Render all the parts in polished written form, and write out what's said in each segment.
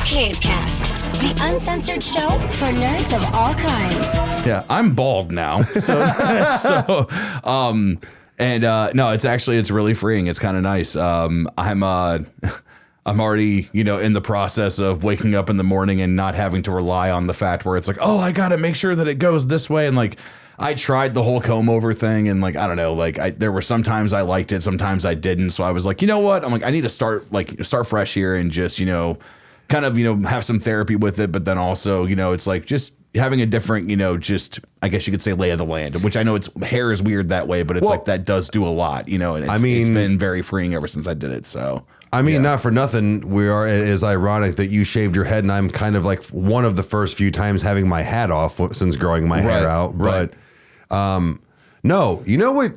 Cavecast, the uncensored show for nerds of all kinds. Yeah, I'm bald now. No, it's really freeing. It's kind of nice. I'm already, in the process of waking up in the morning and not having to rely on the fact where it's like, oh, I got to make sure that it goes this way. And like, I tried the whole comb over thing and like, I don't know, like there were sometimes I liked it, sometimes I didn't. So I was like, you know what? I'm like, I need to start fresh here and just, kind of, have some therapy with it. But then also, it's like just having a different, just, I guess you could say lay of the land, which I know hair is weird that way, but it's like that does do a lot, and it's been very freeing ever since I did it. So. Not for nothing, it is ironic that you shaved your head and I'm kind of like one of the first few times having my hat off since growing my hair out. Right. But no, you know what?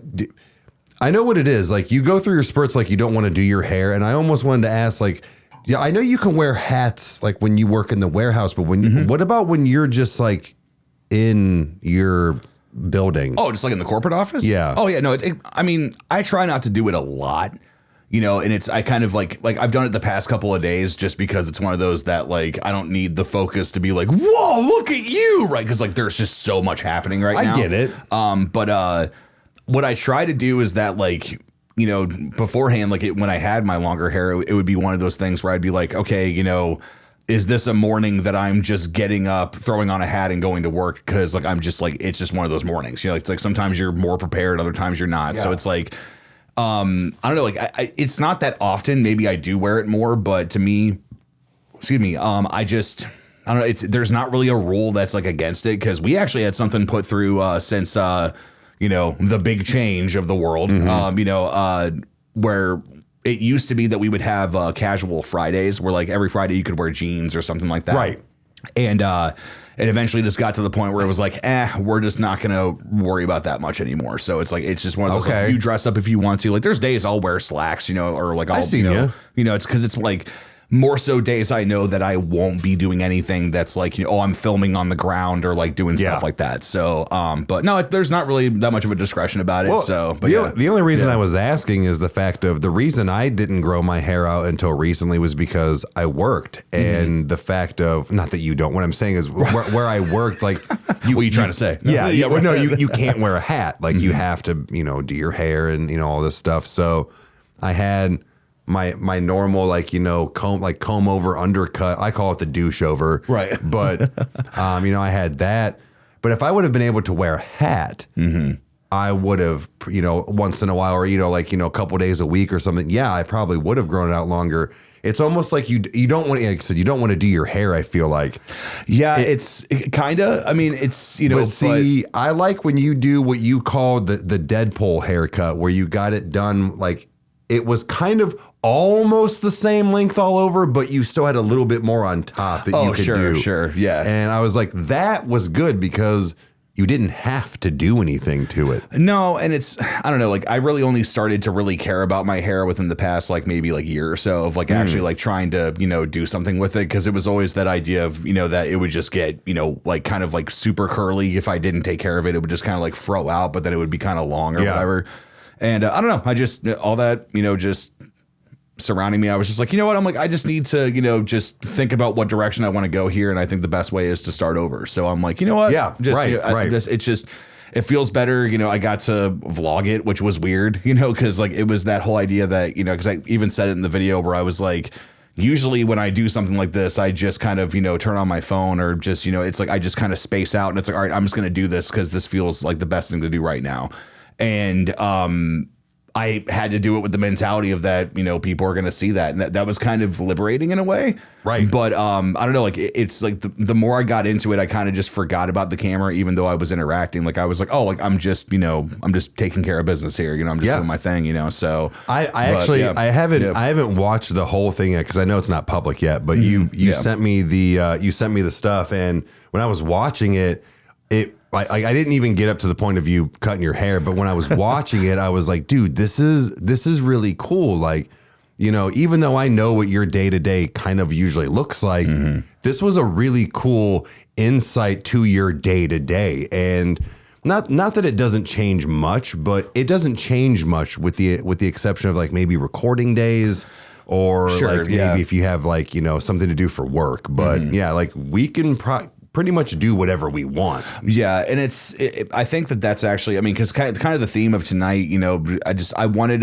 I know what it is. Like you go through your spurts like you don't want to do your hair. And I almost wanted to ask like, yeah, I know you can wear hats like when you work in the warehouse, but what about when you're just like in your building? Oh, just like in the corporate office? Yeah. Oh, yeah. No, I try not to do it a lot. And I kind of like I've done it the past couple of days just because it's one of those that like I don't need the focus to be like, whoa, look at you, right? Because like there's just so much happening right now. I get it. But what I try to do is that like, beforehand, like when I had my longer hair, it would be one of those things where I'd be like, okay, is this a morning that I'm just getting up, throwing on a hat and going to work? Because like I'm just like it's just one of those mornings. It's like sometimes you're more prepared, other times you're not. Yeah. So it's like. I don't know, like it's not that often. Maybe I do wear it more, but to me, I don't know. There's not really a rule that's like against it because we actually had something put through since the big change of the world. Where it used to be that we would have casual Fridays, where like every Friday you could wear jeans or something like that, right? And eventually this got to the point where it was like, we're just not going to worry about that much anymore. So it's like, it's just one of those, like, you dress up if you want to. Like there's days I'll wear slacks, or like I'll, it's because it's like more so days I know that I won't be doing anything that's like, I'm filming on the ground or like doing stuff like that. So, but no, there's not really that much of a discretion about it. Well, so, but the only reason I was asking is the fact of the reason I didn't grow my hair out until recently was because I worked and the fact of not that you don't, what I'm saying is where I worked, like, what are you trying to say? Yeah. Well, no, you can't wear a hat. Like you have to, do your hair and, all this stuff. So I had my normal comb over undercut. I call it the douche over. Right. But I had that. But if I would have been able to wear a hat, I would have once in a while or a couple days a week or something. Yeah, I probably would have grown it out longer. It's almost like you don't want, like I said, you don't want to do your hair. I feel like. Yeah, it's kind of. I mean, it's But I like when you do what you call the Deadpool haircut, where you got it done like. It was kind of almost the same length all over, but you still had a little bit more on top that you could do. Sure, yeah. And I was like, that was good because you didn't have to do anything to it. No, and I don't know, like I really only started to really care about my hair within the past like maybe like year or so of like actually like trying to, do something with it because it was always that idea of, that it would just get, like kind of like super curly if I didn't take care of it. It would just kind of like fro out, but then it would be kind of long or whatever. And I don't know. I just all that, just surrounding me. I was just like, you know what? I'm like, I just need to, just think about what direction I want to go here. And I think the best way is to start over. So I'm like, you know what? Yeah, just, right. It feels better. I got to vlog it, which was weird, because like it was that whole idea that, because I even said it in the video where I was like, usually when I do something like this, I just kind of, turn on my phone or just, it's like I just kind of space out and it's like, all right, I'm just going to do this because this feels like the best thing to do right now. And I had to do it with the mentality of that, people are going to see that. And that was kind of liberating in a way. Right. But I don't know, like it's like the more I got into it, I kind of just forgot about the camera, even though I was interacting. Like I was like, oh, like I'm just taking care of business here. I'm just doing my thing, so. I haven't watched the whole thing yet because I know it's not public yet, but you sent me the stuff. And when I was watching it, I didn't even get up to the point of you cutting your hair, but when I was watching it, I was like, dude, this is really cool. Like, even though I know what your day-to-day kind of usually looks like, this was a really cool insight to your day-to-day. And not that it doesn't change much, but it doesn't change much with the exception of like maybe recording days. or Sure, like maybe if you have like, you know, something to do for work. But yeah, like we can pretty much do whatever we want. Yeah, and I think that's actually, I mean, because kind of the theme of tonight, you know, I wanted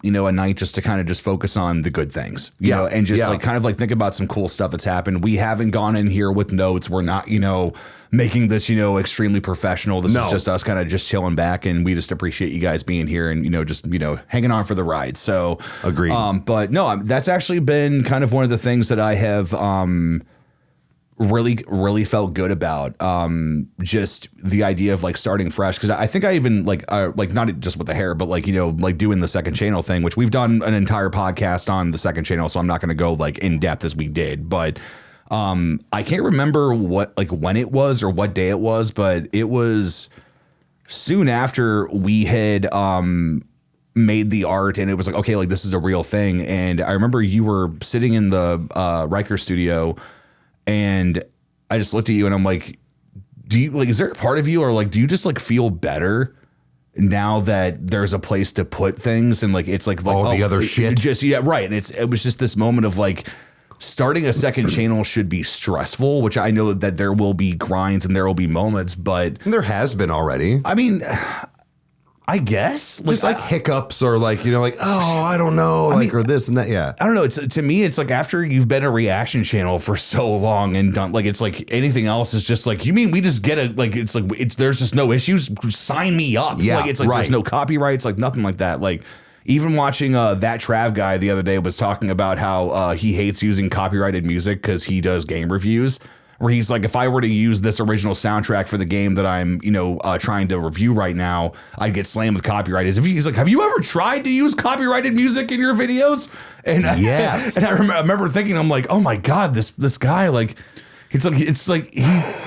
you know, a night just to kind of just focus on the good things, you know, and just like kind of like think about some cool stuff that's happened. We haven't gone in here with notes. We're not, you know, making this, you know, extremely professional. This is just us kind of just chilling back, and we just appreciate you guys being here and, you know, just, you know, hanging on for the ride. So agreed. But no, that's actually been kind of one of the things that I have really felt good about, just the idea of like starting fresh, because I think I even like not just with the hair, but like, you know, like doing the second channel thing, which we've done an entire podcast on the second channel, so I'm not going to go like in depth as we did, but I can't remember what, like when it was or what day it was, but it was soon after we had made the art, and it was like, okay, like this is a real thing. And I remember you were sitting in the Riker studio, and I just looked at you and I'm like, do you like, is there a part of you, or like, do you just like feel better now that there's a place to put things, and like, it's like all the other shit. Just, yeah, right. And it was just this moment of like, starting a second channel should be stressful, which I know that there will be grinds and there will be moments, but there has been already. I mean, I guess just like hiccups, or like, you know, like, oh, I don't know, like, or this and that. Yeah. I don't know. It's, to me, it's like after you've been a reaction channel for so long and done, like, it's like anything else is just like, you mean we just get it? Like, it's like, there's just no issues. Sign me up. Yeah. Like, it's like, there's no copyrights, like nothing like that. Like, even watching that Trav guy the other day was talking about how he hates using copyrighted music because he does game reviews, where he's like, if I were to use this original soundtrack for the game that I'm, you know, trying to review right now, I'd get slammed with copyright. He's like, have you ever tried to use copyrighted music in your videos? And yes, and I remember thinking, I'm like, oh my God, this guy, like, it's like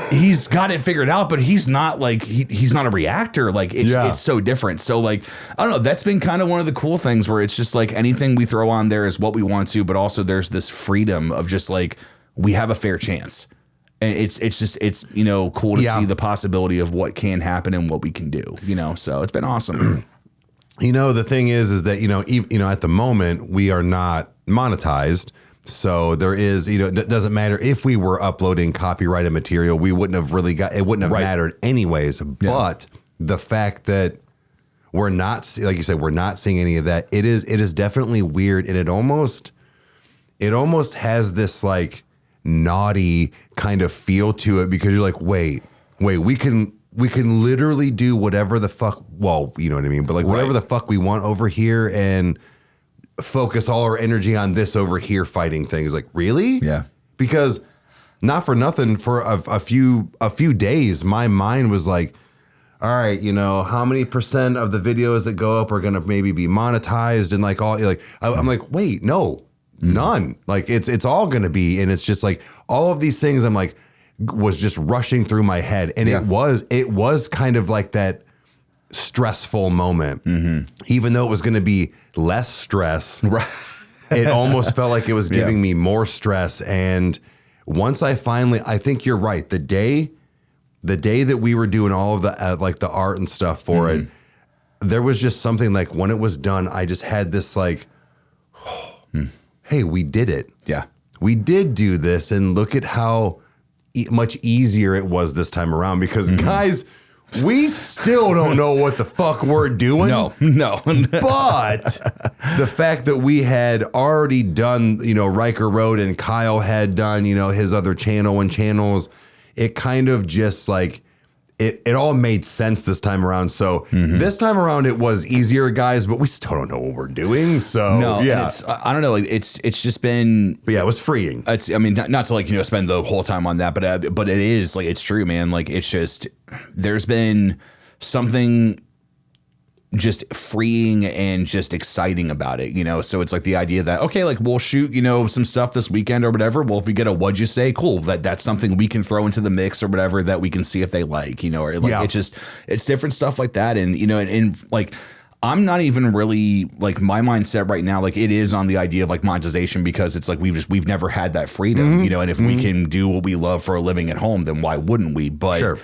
he's got it figured out, but he's not like he's not a reactor. Like it's so different. So like, I don't know. That's been kind of one of the cool things where it's just like anything we throw on there is what we want to, but also there's this freedom of just like we have a fair chance. And it's you know, cool to see the possibility of what can happen and what we can do, you know, so it's been awesome. You know, the thing is that, you know, at the moment we are not monetized. So there is, you know, it doesn't matter if we were uploading copyrighted material, we wouldn't have really it wouldn't have mattered anyways. But the fact that we're not, like you said, we're not seeing any of that. It is definitely weird. And it almost has this like naughty kind of feel to it, because you're like, wait, we can literally do whatever the fuck. Well, you know what I mean? But like whatever the fuck we want over here, and focus all our energy on this over here fighting things. Like, really? Yeah. Because not for nothing, for a few days, my mind was like, all right, you know, how many % of the videos that go up are going to maybe be monetized? And like all, like, I'm like, wait, no, none. Like it's all going to be. And it's just like all of these things I'm like, was just rushing through my head. And it was kind of like that stressful moment, even though it was going to be less stress. Right. It almost felt like it was giving me more stress. And once I think you're right. The day that we were doing all of the like the art and stuff for it, there was just something like when it was done, I just had this like, hey, we did it. Yeah, we did do this, and look at how much easier it was this time around. Because guys, we still don't know what the fuck we're doing. No. But the fact that we had already done, you know, Riker Road, and Kyle had done, you know, his other channel and channels, it kind of just like, it all made sense this time around. So this time around it was easier, guys, but we still don't know what we're doing. So yeah, I don't know. Like it's just been, but yeah, it was freeing. It's, I mean, not to like, you know, spend the whole time on that, but it is like, it's true, man. Like it's just, there's been something just freeing and just exciting about it, you know? So it's like the idea that, okay, like we'll shoot, you know, some stuff this weekend or whatever. Well, if we get a, what'd you say? Cool. That's something we can throw into the mix or whatever that we can see if they like, you know, or like, it's different stuff like that. And, you know, and like, I'm not even really like my mindset right now. Like it is on the idea of like monetization, because it's like, we've never had that freedom, you know, and if we can do what we love for a living at home, then why wouldn't we? But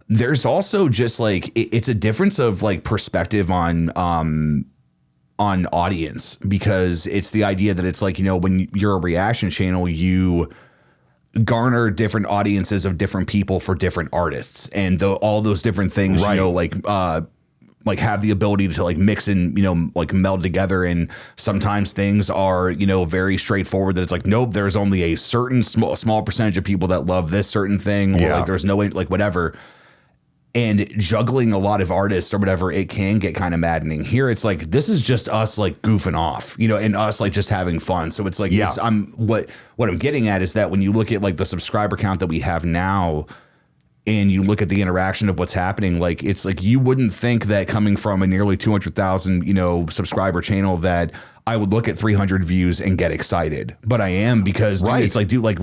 there's also just like, it's a difference of like perspective on, on audience, because it's the idea that it's like, you know, when you're a reaction channel, you garner different audiences of different people for different artists, and all those different things, you know, like have the ability to like mix and, you know, like meld together. And sometimes things are, you know, very straightforward, that it's like, nope, there's only a certain small percentage of people that love this certain thing, or like there's no, like whatever. And juggling a lot of artists or whatever, it can get kind of maddening. Here it's like, this is just us like goofing off, you know, and us like just having fun. So it's like, what I'm getting at is that when you look at like the subscriber count that we have now, and you look at the interaction of what's happening, like, it's like, you wouldn't think that coming from a nearly 200,000, you know, subscriber channel, that I would look at 300 views and get excited, but I am, because dude, it's like, dude, like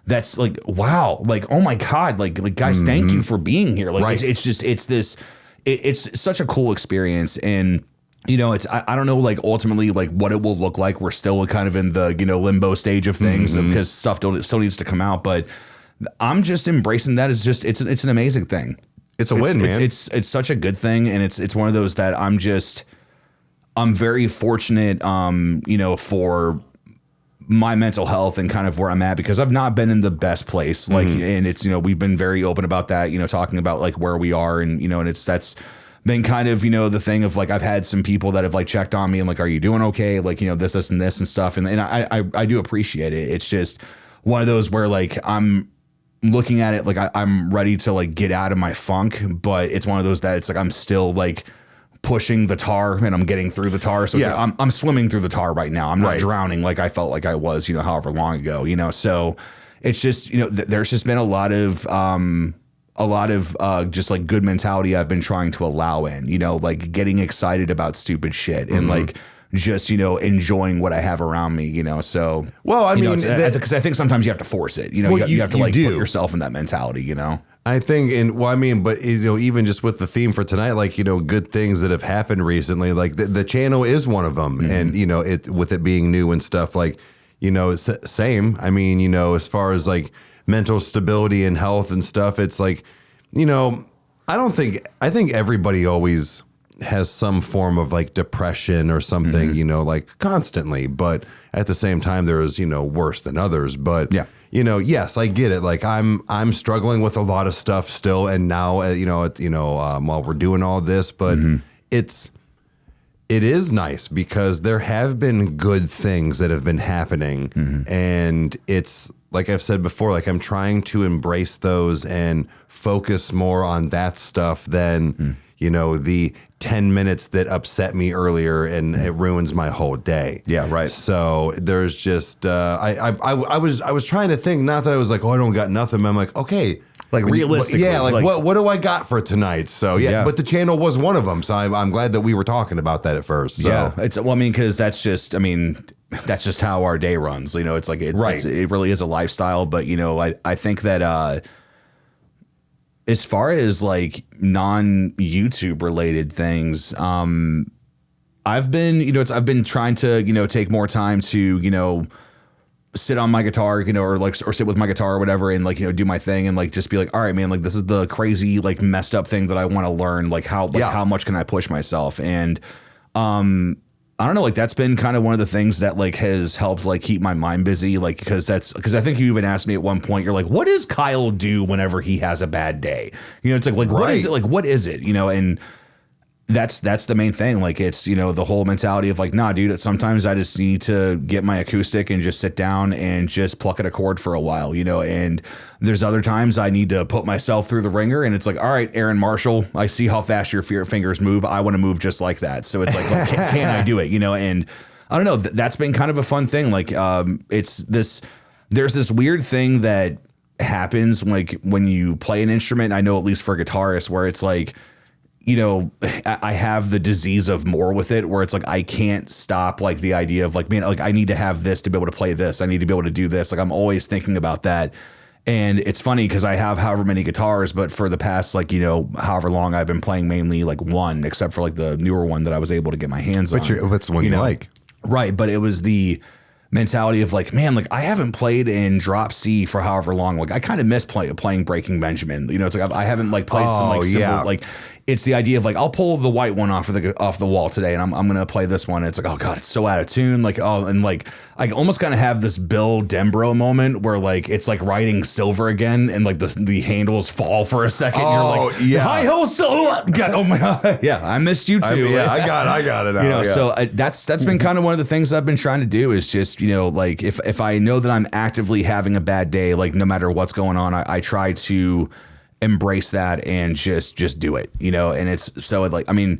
that's like, wow, like, oh my God, like guys, thank you for being here. Like, it's such a cool experience. And, you know, I don't know, like, ultimately, like, what it will look like. We're still kind of in the, you know, limbo stage of things, because stuff still needs to come out, but I'm just embracing that as just, it's an amazing thing. It's a win, man. It's such a good thing. And it's one of those that I'm very fortunate, you know, for my mental health and kind of where I'm at, because I've not been in the best place. Like, and it's, you know, we've been very open about that, you know, talking about like where we are, and, you know, and that's been kind of, you know, the thing of like, I've had some people that have like checked on me and like, are you doing okay? Like, you know, this and this and stuff. And I do appreciate it. It's just one of those where like, I'm looking at it like I'm ready to like get out of my funk, but it's one of those that it's like I'm still like pushing the tar and I'm getting through the tar. So it's like I'm swimming through the tar right now. I'm not drowning like I felt like I was, you know, however long ago, you know. So it's just, you know, there's just been a lot of just like good mentality I've been trying to allow in, you know, like getting excited about stupid shit and like just, you know, enjoying what I have around me, you know. So, well, I mean, because I think sometimes you have to force it, you know, you have to like put yourself in that mentality, you know. I think, and well, I mean, but you know, even just with the theme for tonight, like, you know, good things that have happened recently, like the channel is one of them, and you know, it with it being new and stuff, like, you know, it's same. I mean, you know, as far as like mental stability and health and stuff, it's like, you know, I think everybody always has some form of like depression or something, you know, like constantly, but at the same time, there is, you know, worse than others. But you know, yes, I get it. Like I'm struggling with a lot of stuff still, and now, while we're doing all this, but it is nice because there have been good things that have been happening, and it's like I've said before, like I'm trying to embrace those and focus more on that stuff than you know, the 10 minutes that upset me earlier and it ruins my whole day. Yeah, right. So there's just I was trying to think, not that I was like, oh, I don't got nothing. But I'm like, okay, like realistically, like what do I got for tonight? So but the channel was one of them. So I'm glad that we were talking about that at first. So. Yeah, I mean, because that's just how our day runs. You know, it's like it really is a lifestyle. But you know, I think that as far as like non-YouTube related things, I've been trying to, you know, take more time to, you know, sit on my guitar, you know, or sit with my guitar or whatever, and like, you know, do my thing and like just be like, all right, man, like this is the crazy like messed up thing that I want to learn. Like how much can I push myself? And I don't know, like that's been kind of one of the things that like has helped like keep my mind busy, like because I think you even asked me at one point, you're like, what does Kyle do whenever he has a bad day? You know, it's like what is it? Like what is it? You know, and that's the main thing. Like it's, you know, the whole mentality of like, nah, dude, sometimes I just need to get my acoustic and just sit down and just pluck at a chord for a while, you know, and there's other times I need to put myself through the ringer, and it's like, all right, Aaron Marshall, I see how fast your fingers move. I want to move just like that. So it's like, well, can I do it? You know, and I don't know, that's been kind of a fun thing. Like there's this weird thing that happens like when you play an instrument. I know at least for guitarists where it's like, you know, I have the disease of more with it, where it's like I can't stop like the idea of like, man, like I need to have this to be able to play this. I need to be able to do this. Like I'm always thinking about that. And it's funny because I have however many guitars, but for the past like, you know, however long I've been playing mainly like one, except for like the newer one that I was able to get my hands on. What's the one you like? Right. But it was the mentality of like, man, like I haven't played in drop C for however long. Like I kind of miss playing Breaking Benjamin. You know, it's like I haven't like played some like simple, like it's the idea of like I'll pull the white one off the wall today, and I'm gonna play this one. And it's like, oh god, it's so out of tune. Like and like I almost kind of have this Bill Denbrough moment where like it's like riding silver again, and like the handles fall for a second. And you're like, high ho silver. God, oh my god, yeah, I missed you too. I got it. Now, you know, so that's been kind of one of the things I've been trying to do is just, you know, like if I know that I'm actively having a bad day, like no matter what's going on, I try to embrace that and just do it, you know. And it's so like, I mean,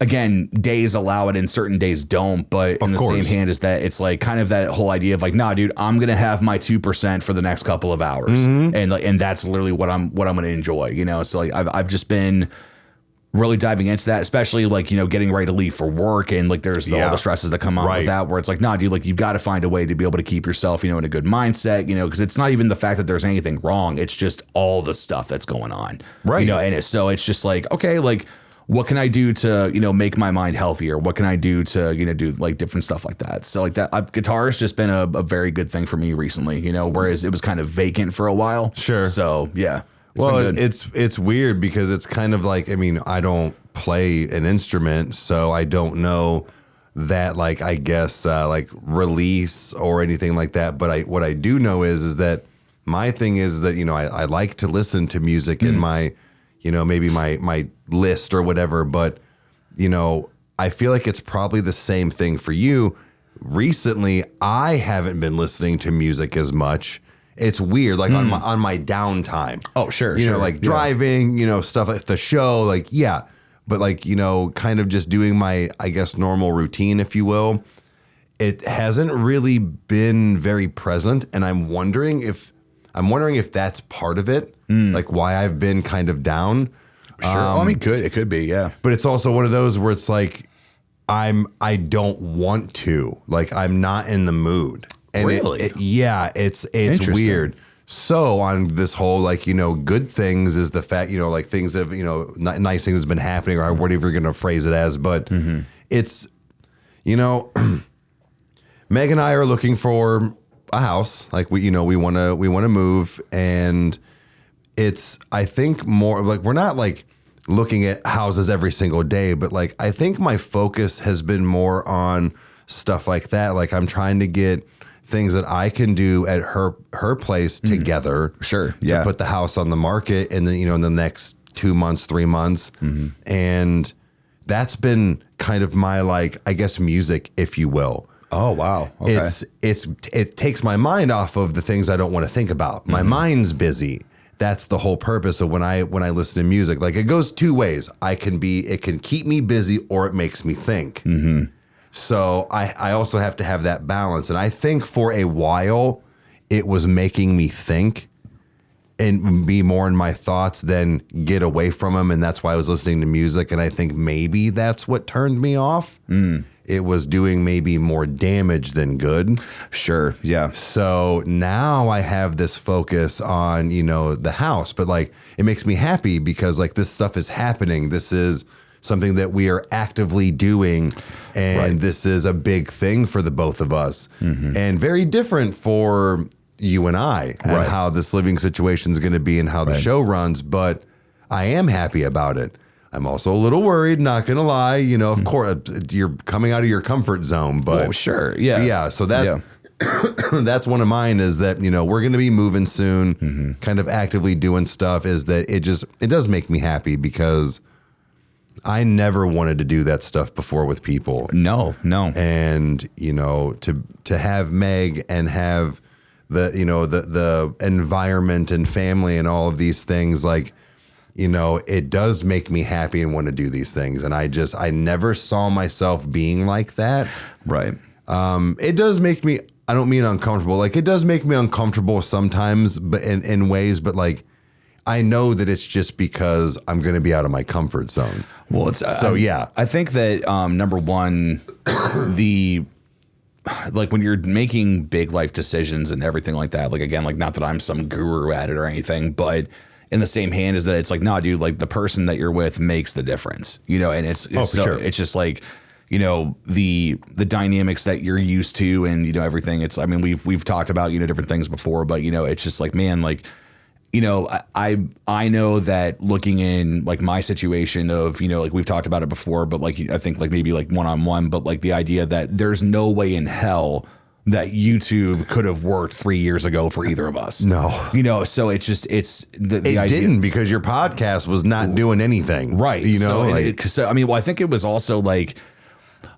again, days allow it and certain days don't, but in the same hand is that it's like kind of that whole idea of like, nah, dude, I'm gonna have my 2% for the next couple of hours, and that's literally what I'm gonna enjoy, you know. So like I've just been really diving into that, especially like, you know, getting ready to leave for work, and like there's all the stresses that come on with that, where it's like, nah, dude, like you've got to find a way to be able to keep yourself, you know, in a good mindset, you know, because it's not even the fact that there's anything wrong, it's just all the stuff that's going on, you know. And so it's just like, okay, like what can I do to, you know, make my mind healthier? What can I do to, you know, do like different stuff like that? So like that guitar has just been a very good thing for me recently, you know, whereas it was kind of vacant for a while. So yeah. It's weird because it's kind of like, I mean, I don't play an instrument, so I don't know that, like, I guess like release or anything like that. But what I do know is that my thing is that, you know, I like to listen to music in my, you know, maybe my list or whatever. But, you know, I feel like it's probably the same thing for you. Recently, I haven't been listening to music as much. It's weird, like on my downtime. Oh, sure. You know, like driving, you know, stuff like the show, like, yeah. But like, you know, kind of just doing my, I guess, normal routine, if you will. It hasn't really been very present. And I'm wondering if that's part of it, like why I've been kind of down. Sure. I mean, it could be, yeah. But it's also one of those where it's like, I don't want to, like, I'm not in the mood. And really? It's weird. So on this whole, like, you know, good things is the fact, you know, like things that have, you know, nice things that's been happening, or whatever you're going to phrase it as. But it's, you know, Meg and I are looking for a house. Like we want to move, and it's, I think more like, we're not like looking at houses every single day, but like, I think my focus has been more on stuff like that. Like I'm trying to get things that I can do at her place together. Sure. To put the house on the market in the, you know, in the next 2 months, 3 months. And that's been kind of my, like, I guess, music, if you will. Oh, wow. Okay. It takes my mind off of the things I don't want to think about. My mind's busy. That's the whole purpose of when I listen to music. Like it goes two ways. It can keep me busy, or it makes me think. So I also have to have that balance. And I think for a while, it was making me think and be more in my thoughts than get away from them. And that's why I was listening to music. And I think maybe that's what turned me off. It was doing maybe more damage than good. Sure. Yeah. So now I have this focus on, you know, the house. But like, it makes me happy because like this stuff is happening. This is something that we are actively doing, and this is a big thing for the both of us, and very different for you and I, and how this living situation is going to be and how the show runs. But I am happy about it. I'm also a little worried, not going to lie. You know, of course, you're coming out of your comfort zone, but sure, yeah. So that's that's one of mine. Is that, you know, we're going to be moving soon, kind of actively doing stuff. Is that it does make me happy because I never wanted to do that stuff before with people. No. And, you know, to have Meg and have the, you know, the environment and family and all of these things, like, you know, it does make me happy and want to do these things. And I never saw myself being like that. Right. It does make me, I don't mean uncomfortable. Like it does make me uncomfortable sometimes, but in ways, but like, I know that it's just because I'm going to be out of my comfort zone. Well, I think that number one, like when you're making big life decisions and everything like that, like again, like not that I'm some guru at it or anything, but in the same hand is that it's like, nah, dude, like the person that you're with makes the difference, you know, and it's sure. It's just like, you know, the dynamics that you're used to and, you know, everything. It's, I mean, we've talked about, you know, different things before, but, you know, it's just like, man, like, you know, I know that looking in like my situation of, you know, like we've talked about it before, but like, I think like maybe like one-on-one, but like the idea that there's no way in hell that YouTube could have worked 3 years ago for either of us. No. You know, so it's just, the idea. It didn't, because your podcast was not doing anything. Right. You know, so I mean, well, I think it was also like,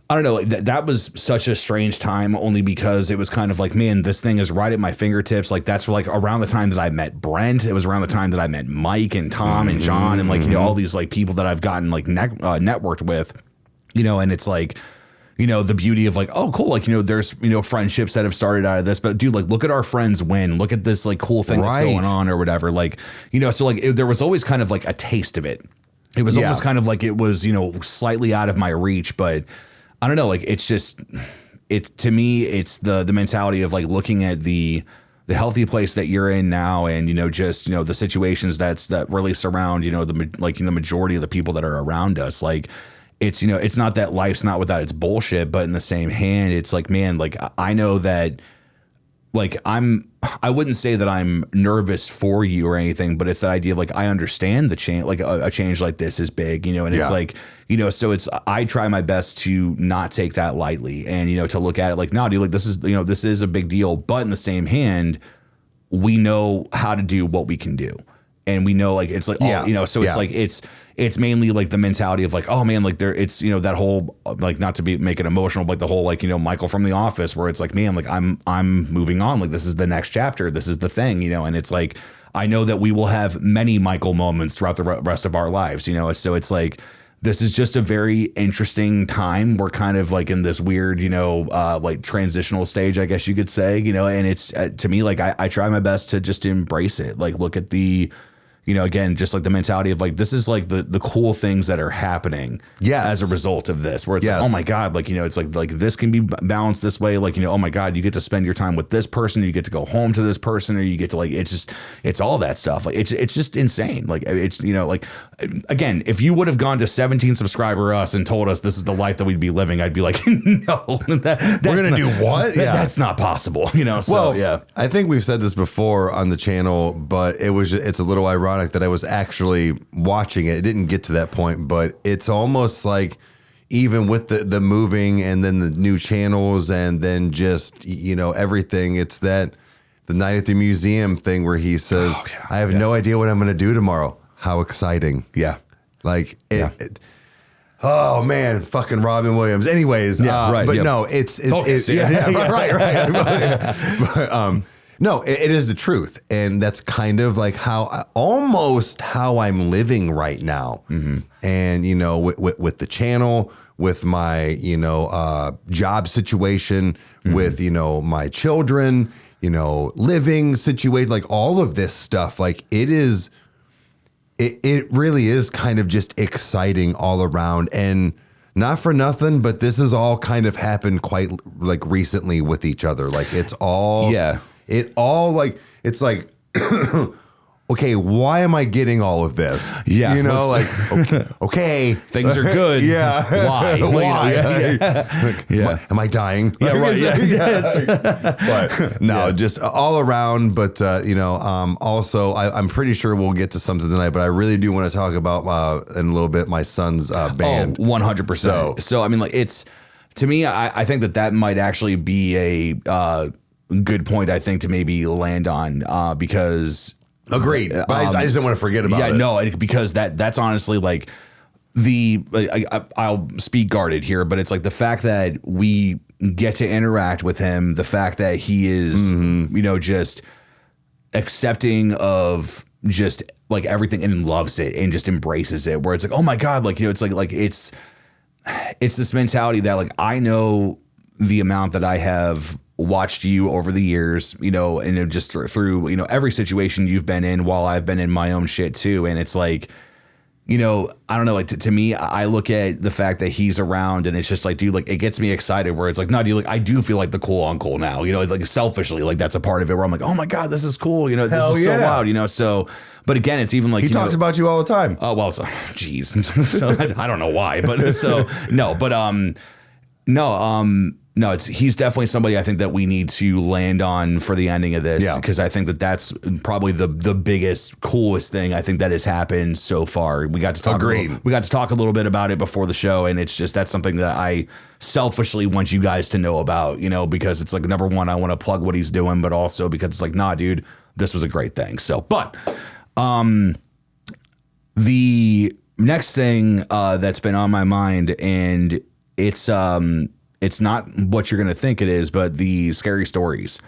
I don't know, like that was such a strange time only because it was kind of like, man, this thing is right at my fingertips. Like that's like around the time that I met Brent. It was around the time that I met Mike and Tom and John and like, you know, all these like people that I've gotten like networked with, you know, and it's like, you know, the beauty of like, oh, cool. Like, you know, there's, you know, friendships that have started out of this, but dude, like, look at our friends win, look at this like cool thing that's going on or whatever. Like, you know, so like there was always kind of like a taste of it. It was almost kind of like it was, you know, slightly out of my reach, but I don't know, like it's just, it's to me, it's the mentality of like looking at the healthy place that you're in now, and you know, just, you know, the situations that really surround, you know, the majority of the people that are around us. Like it's, you know, it's not that life's not without its bullshit, but in the same hand, it's like, man, like I know that, like I wouldn't say that I'm nervous for you or anything, but it's that idea of like I understand the change, like a change like this is big, you know, and it's like, you know, so it's, I try my best to not take that lightly and, you know, to look at it like, no, dude, like this is, you know, this is a big deal, but in the same hand, we know how to do what we can do. And we know like, it's like, you know, so it's like, it's mainly like the mentality of like, oh man, like there, it's, you know, that whole, like not to make it emotional, but like the whole, like, you know, Michael from The Office where it's like, man, like I'm moving on. Like this is the next chapter. This is the thing, you know, and it's like, I know that we will have many Michael moments throughout the rest of our lives, you know? So it's like, this is just a very interesting time. We're kind of like in this weird, you know, like transitional stage, I guess you could say, you know, and it's to me, like I try my best to just embrace it. Like look at the, you know, again, just like the mentality of like, this is like the cool things that are happening as a result of this, where it's like, oh my God, like, you know, it's like this can be balanced this way. Like, you know, oh my God, you get to spend your time with this person, or you get to go home to this person, or you get to like, it's all that stuff. Like, it's just insane. Like it's, you know, like, again, if you would have gone to 17 subscriber us and told us this is the life that we'd be living, I'd be like, no, we're going to do what? That's not possible. You know? So, well, I think we've said this before on the channel, but it's a little ironic that I was actually watching it. It didn't get to that point, but it's almost like even with the moving and then the new channels and then just, you know, everything, it's that the night at the museum thing where he says, I have no idea what I'm going to do tomorrow. How exciting. Yeah. Like oh man, fucking Robin Williams. Anyways, right. No, it's right. But, no, it is the truth. And that's kind of like almost how I'm living right now. Mm-hmm. And, you know, with the channel, with my, you know, job situation, with, you know, my children, you know, living situation, like all of this stuff, like it really is kind of just exciting all around. And not for nothing, but this has all kind of happened quite like recently with each other. Like it's all, it all like, it's like, okay, why am I getting all of this? Yeah. You know, like, okay. Things are good. Yeah. Why? Am I dying? Yeah, right. Yes. But no, just all around. But, you know, also, I'm pretty sure we'll get to something tonight, but I really do want to talk about in a little bit my son's band. 100%. So, I mean, like, it's, to me, I think that might actually be a good point, I think, to maybe land on because... Agreed. But I just didn't want to forget about it. Yeah, no, because that's honestly like I'll speak guarded here, but it's like the fact that we get to interact with him, the fact that he is, you know, just accepting of just like everything and loves it and just embraces it, where it's like, oh my God, like, you know, it's like it's this mentality that like, I know the amount that I have watched you over the years, you know, and just through, you know, every situation you've been in while I've been in my own shit too. And it's like, you know, I don't know, like to me, I look at the fact that he's around and it's just like, dude, like it gets me excited where it's like, no, dude, like I do feel like the cool uncle now, you know, like selfishly, like that's a part of it where I'm like, oh my God, this is cool. You know, this is so wild, you know? So, but again, it's even like, he talks about you all the time. Oh, well, geez. So I don't know why, but so no, but, No, he's definitely somebody I think that we need to land on for the ending of this, because I think that that's probably the biggest, coolest thing I think that has happened so far. We got to talk. We got to talk a little bit about it before the show, and it's just that's something that I selfishly want you guys to know about, because it's like, number one, I want to plug what he's doing, but also because it's like, nah, dude, this was a great thing. So, but the next thing that's been on my mind, and it's not what you're going to think it is, but the scary stories.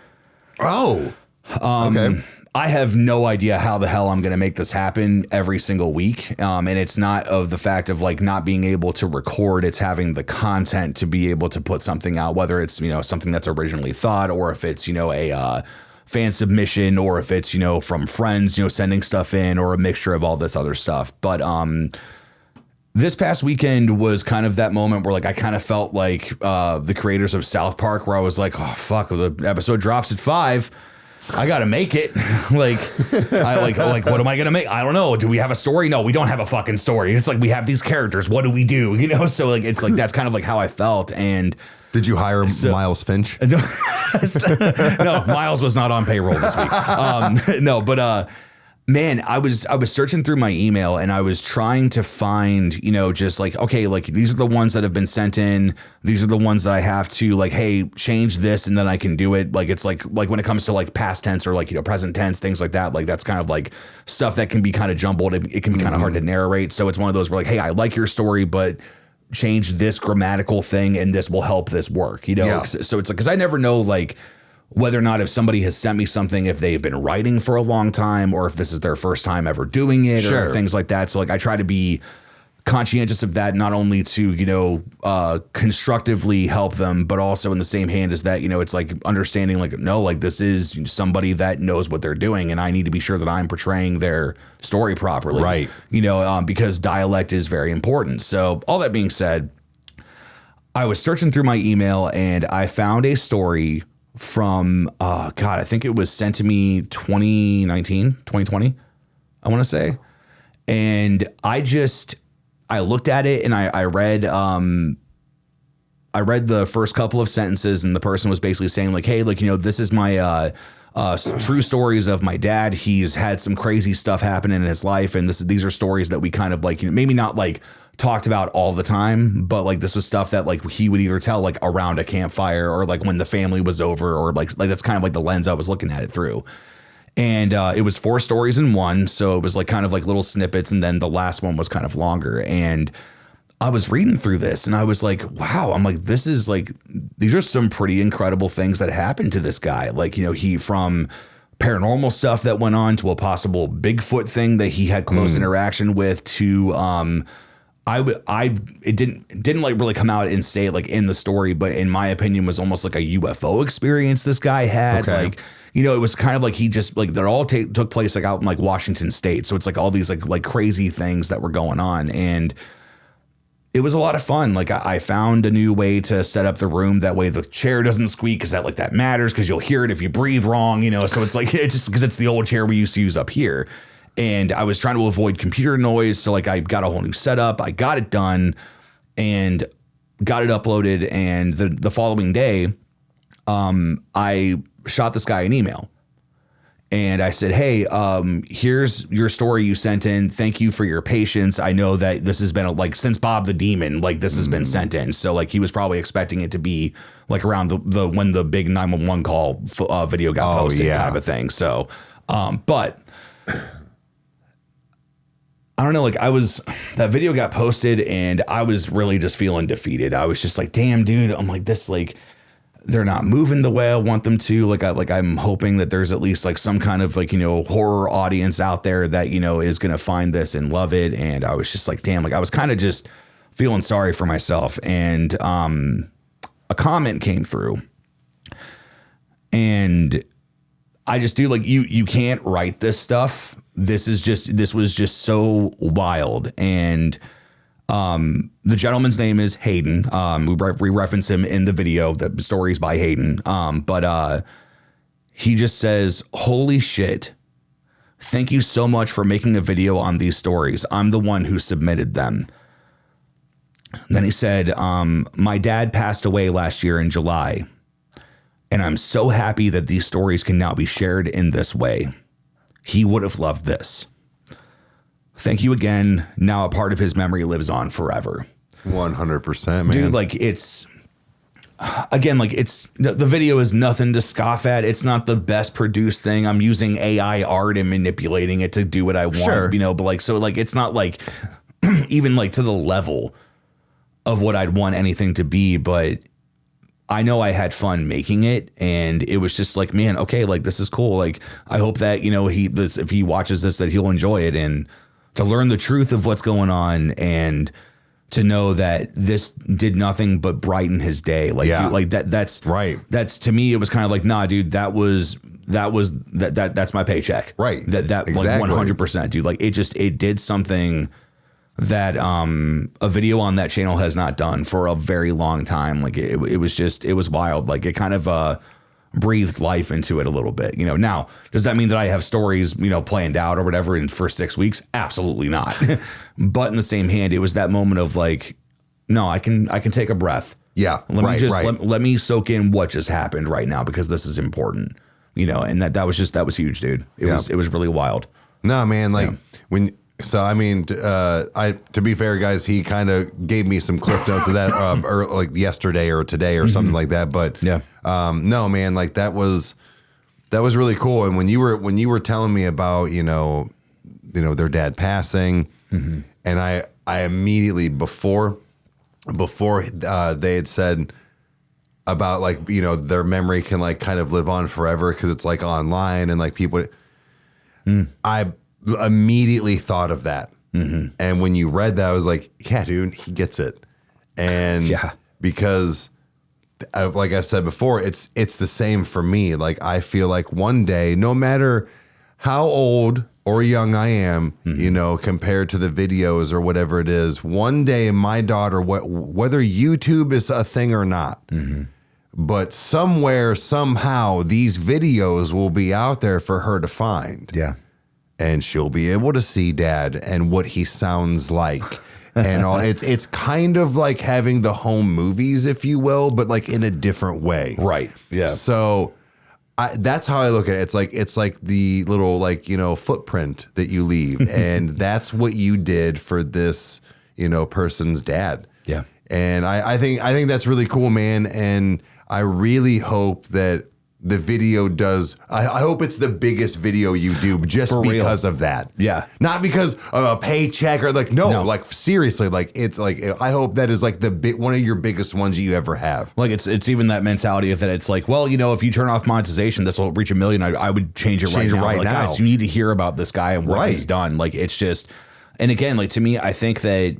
Oh, okay. I have no idea how the hell I'm going to make this happen every single week. And it's not of the fact of like not being able to record. It's having the content to be able to put something out, whether it's, something that's originally thought, or if it's, a fan submission, or if it's, from friends, sending stuff in, or a mixture of all this other stuff. But, this past weekend was kind of that moment where like I kind of felt like the creators of South Park, where I was like, oh fuck, the episode drops at 5. I gotta make it. like what am I gonna make? I don't know. Do we have a story? No, we don't have a fucking story. It's like we have these characters. What do we do? So like it's like that's kind of like how I felt. And did you hire Miles Finch? No, Miles was not on payroll this week. Man, I was searching through my email, and I was trying to find, just like, okay, like these are the ones that have been sent in. These are the ones that I have to like, hey, change this, and then I can do it. Like it's like when it comes to like past tense or like, present tense, things like that. Like that's kind of like stuff that can be kind of jumbled. It can be kind of hard to narrate. So it's one of those where like, hey, I like your story, but change this grammatical thing, and this will help this work. So it's like, because I never know like whether or not if somebody has sent me something, if they've been writing for a long time, or if this is their first time ever doing it, or things like that. So like I try to be conscientious of that, not only to, constructively help them, but also in the same hand as that, it's like understanding like, no, like this is somebody that knows what they're doing, and I need to be sure that I'm portraying their story properly. Right. Because dialect is very important. So all that being said, I was searching through my email, and I found a story from, I think it was sent to me 2020, I want to say. And I looked at it, and I read the first couple of sentences, and the person was basically saying like, hey, like, this is my, true stories of my dad. He's had some crazy stuff happen in his life, and these are stories that we kind of like, maybe not like talked about all the time, but like this was stuff that like he would either tell like around a campfire, or like when the family was over, or like that's kind of like the lens I was looking at it through. And it was 4 stories in one, so it was like kind of like little snippets, and then the last one was kind of longer. And I was reading through this, and I was like, wow, I'm like, this is like, these are some pretty incredible things that happened to this guy. Like, he from paranormal stuff that went on to a possible Bigfoot thing that he had close interaction with, to it didn't like really come out and say it like in the story, but in my opinion was almost like a UFO experience this guy had. Okay. Like, it was kind of like he just like they're all took place like out in like Washington State. So it's like all these like crazy things that were going on, and it was a lot of fun. Like I found a new way to set up the room. That way the chair doesn't squeak, because that matters, because you'll hear it if you breathe wrong, So it's like, it's just because it's the old chair we used to use up here. And I was trying to avoid computer noise. So like I got a whole new setup. I got it done and got it uploaded. And the following day, I shot this guy an email. And I said, hey, here's your story you sent in. Thank you for your patience. I know that this has been since Bob the Demon, like this has been sent in. So like he was probably expecting it to be like around the when the big 911 call video got posted, kind of a thing. So, but I don't know, like that video got posted, and I was really just feeling defeated. I was just like, damn, dude, I'm like, this, like, they're not moving the way I want them to. I'm hoping that there's at least like some kind of horror audience out there that, is going to find this and love it. And I was just like, damn, like I was kind of just feeling sorry for myself. And a comment came through, and I just do like, you can't write this stuff. This was just so wild. And the gentleman's name is Hayden. We reference him in the video. The story's by Hayden. But he just says, holy shit. Thank you so much for making a video on these stories. I'm the one who submitted them. Then he said, my dad passed away last year in July, and I'm so happy that these stories can now be shared in this way. He would have loved this. Thank you again. Now a part of his memory lives on forever. 100%, man. Dude, like it's, again, like it's, the video is nothing to scoff at. It's not the best produced thing. I'm using AI art and manipulating it to do what I want, Sure. but like, so like, it's not like even like to the level of what I'd want anything to be, but I know I had fun making it, and it was just like, man, okay, like this is cool. Like I hope that, if he watches this, that he'll enjoy it, and to learn the truth of what's going on, and to know that this did nothing but brighten his day. Like, dude, like that's right. That's, to me, it was kind of like, nah, dude, that's my paycheck. Right. That exactly. Like 100%, dude. Like it did something that a video on that channel has not done for a very long time. Like it was wild. Like it kind of breathed life into it a little bit. Now, does that mean that I have stories planned out or whatever for 6 weeks? Absolutely not. But in the same hand, it was that moment of like, no, I can take a breath. Yeah. Let me soak in what just happened right now, because this is important. And that was huge, dude. It was really wild. No, man, like So, I mean, to be fair, guys, he kind of gave me some cliff notes of that like yesterday or today or something like that. But no, man, like that was really cool. And when you were telling me about, their dad passing, and I immediately before they had said about like, their memory can like kind of live on forever because it's like online and like people, I immediately thought of that. And when you read that, I was like, yeah, dude, he gets it. And because like I've said before, it's the same for me. Like I feel like one day, no matter how old or young I am, compared to the videos or whatever it is, one day my daughter, whether YouTube is a thing or not, but somewhere, somehow, these videos will be out there for her to find. Yeah. And she'll be able to see dad and what he sounds like. And all it's kind of like having the home movies, if you will, but like in a different way. Right. Yeah. So that's how I look at it. It's like the little footprint that you leave. And that's what you did for this, person's dad. Yeah. And I think that's really cool, man. And I really hope that the video does. I hope it's the biggest video you do just For because real. of that. Yeah. Not because of a paycheck or like, no, like seriously, like it's like, I hope that is like one of your biggest ones you ever have. Like it's even that mentality of that it's like, well, if you turn off monetization, this will reach 1 million. I would change it right now. Like, guys, you need to hear about this guy and what he's done. Like, it's just, and again, like to me, I think that,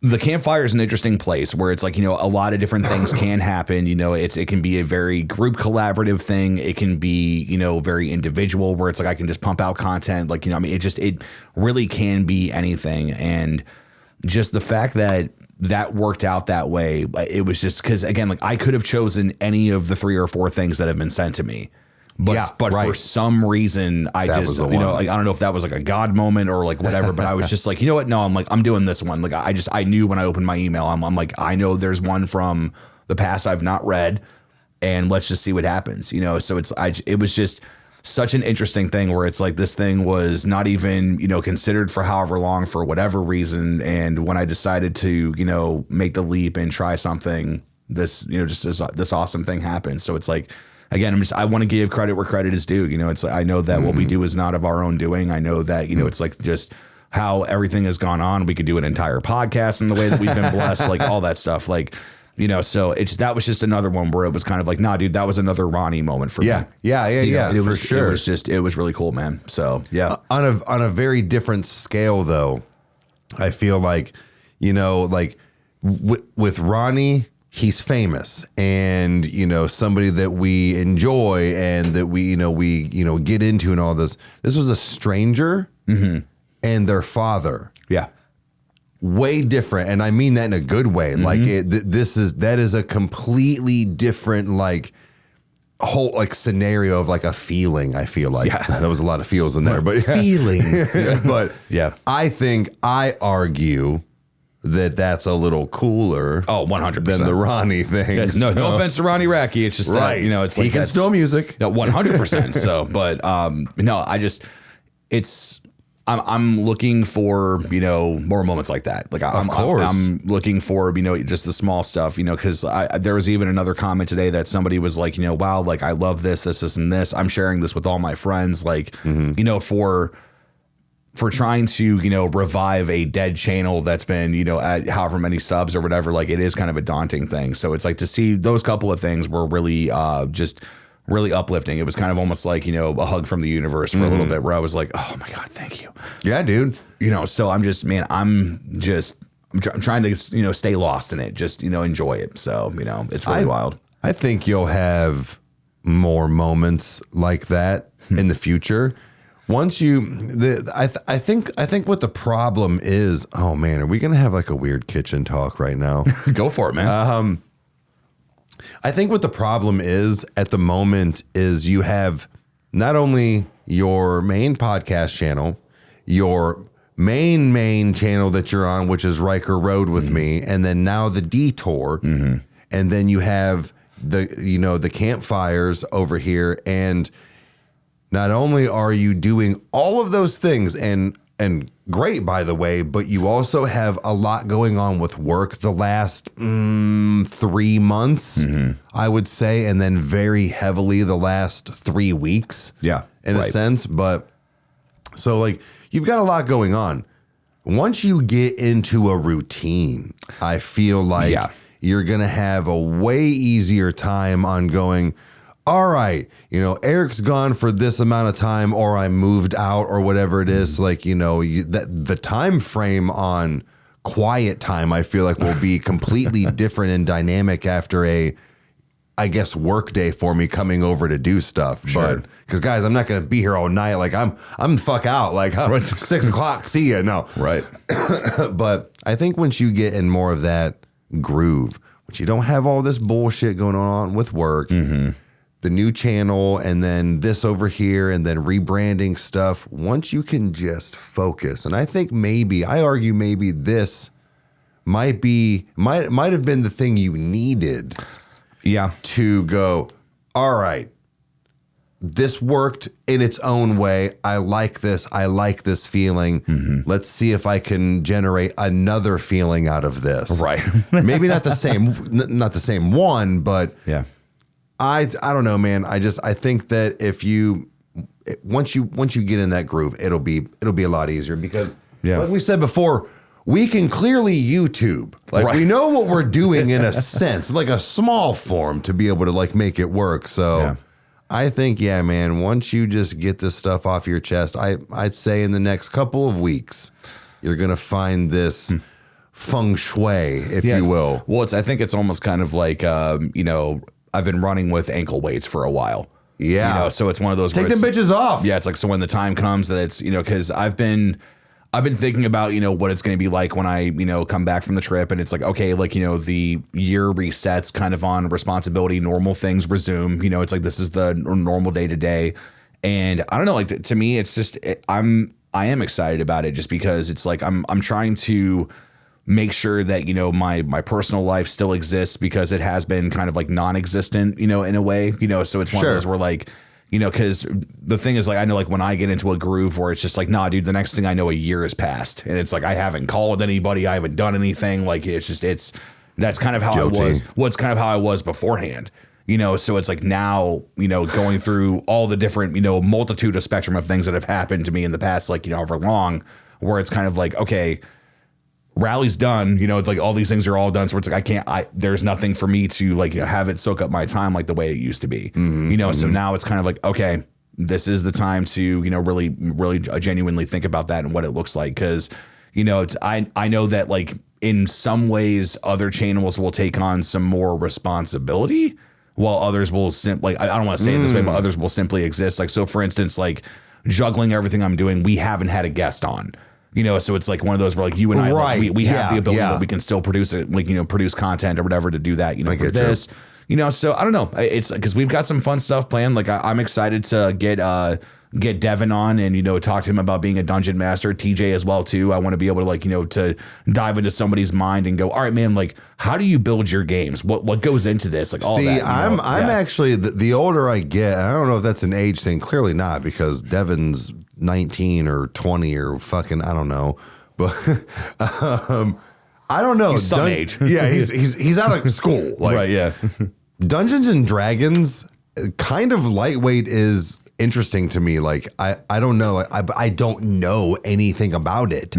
the campfire is an interesting place where it's like, a lot of different things can happen. It can be a very group collaborative thing. It can be, very individual where it's like I can just pump out content. Like, it really can be anything. And just the fact that worked out that way, it was just because, again, like I could have chosen any of the 3 or 4 things that have been sent to me. But for some reason, I just, like, I don't know if that was like a God moment or like whatever, but I was just like, you know what? No, I'm doing this one. Like, I knew when I opened my email, I'm like, I know there's one from the past I've not read, and let's just see what happens, So it was just such an interesting thing where it's like this thing was not even, considered for however long for whatever reason. And when I decided to, make the leap and try something, this, this awesome thing happened. So it's like, again, I want to give credit where credit is due. It's like, I know that what we do is not of our own doing. I know that, it's like just how everything has gone on. We could do an entire podcast in the way that we've been blessed, like all that stuff. Like, so that was just another one where it was kind of like, nah, dude, that was another Ronnie moment for me. Yeah. It for was sure. It was really cool, man. So yeah. On a very different scale though, I feel like, like with Ronnie, he's famous and, somebody that we enjoy and that we get into and all this. This was a stranger and their father. Yeah. Way different. And I mean that in a good way. Like that is a completely different, like whole like scenario of like a feeling. I feel like there was a lot of feels in there, but feelings. But yeah, I argue that's a little cooler. Oh, 100% than the Ronnie thing. Yes, no offense to Ronnie Racky. It's just right. that, you know, it's like he can still music. No, 100%. So, but no, I'm looking for, you know, more moments like that. Like I'm looking for, you know, just the small stuff, you know, because there was even another comment today that somebody was like, you know, wow, like I love this, and this. I'm sharing this with all my friends, like, you know, for trying to, you know, revive a dead channel that's been, you know, at however many subs or whatever, like it is kind of a daunting thing. So it's like to see those couple of things were really just really uplifting. It was kind of almost like, you know, a hug from the universe for a little bit, where I was like, oh my God, thank you. Yeah, dude. You know, so I'm trying to, you know, stay lost in it, just, you know, enjoy it. So, you know, it's really wild. I think you'll have more moments like that in the future. Once I think what the problem is, oh man, are we going to have like a weird kitchen talk right now? Go for it, man. I think what the problem is at the moment is you have not only your main podcast channel, your main channel that you're on, which is Riker Road with me, and then now the Detour, and then you have the campfires over here, and not only are you doing all of those things and great, by the way, but you also have a lot going on with work the last 3 months, I would say, and then very heavily the last 3 weeks. Yeah, in a sense. But so like you've got a lot going on. Once you get into a routine, I feel like you're going to have a way easier time on going, all right, you know, Eric's gone for this amount of time, or I moved out, or whatever it is. Like, you know, the time frame on quiet time, I feel like will be completely different and dynamic after I guess, work day for me coming over to do stuff. Sure. But because guys, I'm not going to be here all night. Like I'm the fuck out. Like 6 o'clock. See ya. No. Right. But I think once you get in more of that groove, once you don't have all this bullshit going on with work, the new channel, and then this over here, and then rebranding stuff, once you can just focus. And I think I argue maybe this might have been the thing you needed. Yeah. To go, all right, this worked in its own way. I like this. I like this feeling. Let's see if I can generate another feeling out of this. Right. Maybe not the same one, but yeah. I don't know, man. I think that once you get in that groove, it'll be a lot easier because like we said before, we can clearly YouTube. Like we know what we're doing in a sense, like a small form to be able to like make it work. So I think, man, once you just get this stuff off your chest, I'd say in the next couple of weeks, you're going to find this feng shui, if you will. Well, I think it's almost kind of like, you know, I've been running with ankle weights for a while. Yeah. You know, so it's one of those. Take them bitches off. Yeah. It's like, so when the time comes that it's, you know, cause I've been thinking about, you know, what it's going to be like when I, you know, come back from the trip, and it's like, okay, like, you know, the year resets kind of on responsibility, normal things resume, you know, it's like, this is the normal day to day. And I don't know, like to me, it's just, I am excited about it just because it's like, I'm trying to make sure that, you know, my personal life still exists, because it has been kind of like non-existent, you know, in a way, you know, so it's one of those where like, you know, because the thing is, like, I know, like, when I get into a groove where it's just like, nah, dude, the next thing I know, a year has passed, and it's like, I haven't called anybody, I haven't done anything. Like, that's kind of how I was. Well, it's kind of how I was beforehand, you know. So it's like now, you know, going through all the different, you know, multitude of spectrum of things that have happened to me in the past, like, you know, however long, where it's kind of like, okay, rally's done, you know, it's like all these things are all done. So it's like, there's nothing for me to like, you know, have it soak up my time like the way it used to be, you know? So now it's kind of like, okay, this is the time to, you know, really, really genuinely think about that and what it looks like. Cause, you know, I know that like in some ways other channels will take on some more responsibility, while others will simply, I don't want to say it this way, but others will simply exist. Like, so for instance, like juggling everything I'm doing, we haven't had a guest on. You know, so it's like one of those where like you and I, like, we have the ability that we can still produce it, like, you know, produce content or whatever to do that, you know, for this, you know, so I don't know. It's because we've got some fun stuff planned. Like I'm excited to get get Devin on and, talk to him about being a dungeon master. TJ as well, too. I want to be able to, to dive into somebody's mind and go, all right, man, like, how do you build your games? What goes into this? Like, all that. I'm actually, the older I get, I don't know if that's an age thing. Clearly not, because Devin's 19 or 20 or fucking, I don't know. But I don't know. He's some age. Yeah, he's out of school. Like, right, yeah. Dungeons and Dragons, kind of lightweight, is interesting to me. Like, I don't know. I don't know anything about it.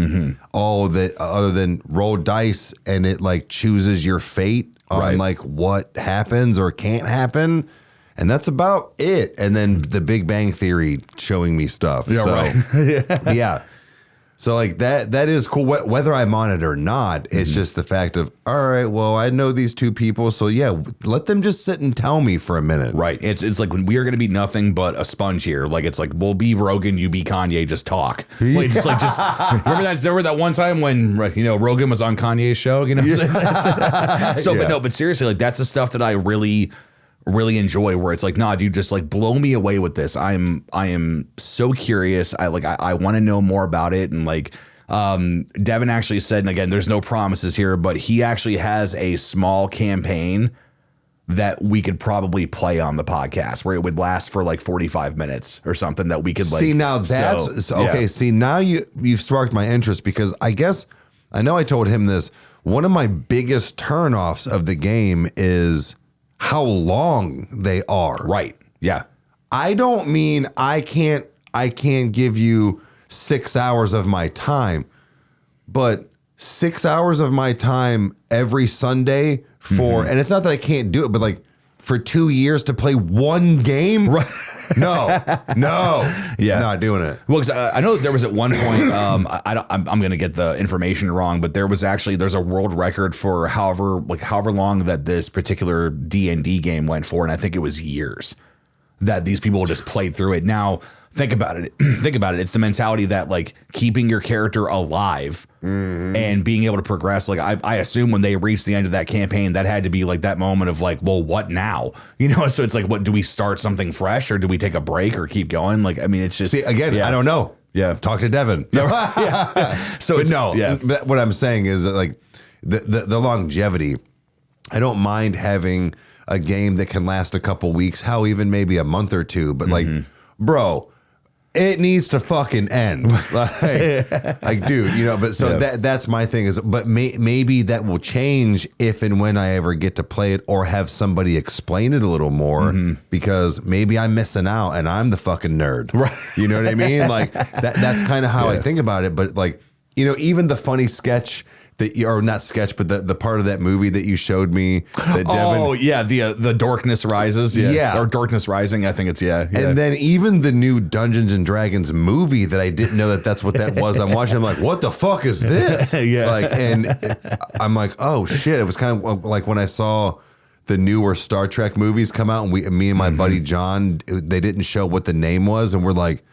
All that other than roll dice and it like chooses your fate on like what happens or can't happen. And that's about it. And then the Big Bang Theory showing me stuff. Yeah, right. Yeah. So like that is cool. Whether I'm on it or not, it's just the fact of, all right, well, I know these two people, so yeah, let them just sit and tell me for a minute. Right. It's like when we are going to be nothing but a sponge here. Like, it's like, we'll be Rogan, you be Kanye, just talk. Like, just remember that one time when Rogan was on Kanye's show. But seriously, like, that's the stuff that I really enjoy, where it's like, nah, dude, just like blow me away with this. I am so curious. I want to know more about it. And like, Devin actually said, and again, there's no promises here, but he actually has a small campaign that we could probably play on the podcast, where it would last for like 45 minutes or something, that we could like see. Now that's okay. Yeah. See, now you've sparked my interest, because I know I told him this. One of my biggest turnoffs of the game is how long they are. Right. Yeah. I don't mean I can't give you 6 hours of my time, but 6 hours of my time every Sunday for, and it's not that I can't do it, but like for 2 years to play one game. Right. No, yeah, not doing it. Well, because I know there was at one point, I'm going to get the information wrong, but there's a world record for however long that this particular D&D game went for, and I think it was years that these people just played through it. Now, think about it. It's the mentality that like keeping your character alive and being able to progress. Like, I assume when they reached the end of that campaign, that had to be like that moment of like, well, what now? So it's like, what, do we start something fresh, or do we take a break or keep going? Like, I mean, it's just, see, again, I don't know. Yeah. Talk to Devin. Yeah. So but no, what I'm saying is that like the longevity, I don't mind having a game that can last a couple weeks, hell, even maybe a month or two, but like, bro, it needs to fucking end. Like, dude, but so that's my thing is, but maybe that will change if and when I ever get to play it or have somebody explain it a little more, because maybe I'm missing out and I'm the fucking nerd. Right. You know what I mean? Like that's kind of how I think about it. But like, even the funny sketch or not sketch, but the part of that movie that you showed me. That Devin, the Darkness Rises. Yeah. Or Darkness Rising, I think it's, yeah. And then even the new Dungeons and Dragons movie that I didn't know that's what that was. I'm watching, I'm like, what the fuck is this? Like, and I'm like, oh shit. It was kind of like when I saw the newer Star Trek movies come out, and me and my buddy John, they didn't show what the name was, and we're like,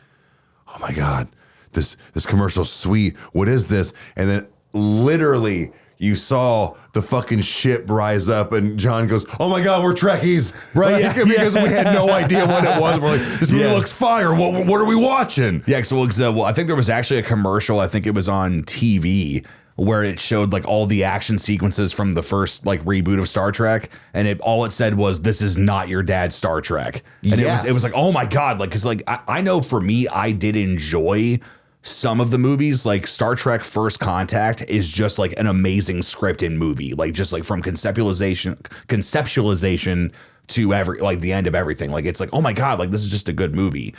oh my God, this commercial's sweet. What is this? And then literally you saw the fucking ship rise up, and John goes, oh my God, we're Trekkies. Right. Because we had no idea what it was. We're like, this movie looks fire. What are we watching? Yeah. So I think there was actually a commercial. I think it was on TV where it showed like all the action sequences from the first like reboot of Star Trek. And all it said was, this is not your dad's Star Trek. And it was like, oh my God. Like, cause like, I know for me, I did enjoy some of the movies. Like Star Trek First Contact is just like an amazing script and movie, like just like from conceptualization to the end of everything. Like, it's like, oh my God, like this is just a good movie.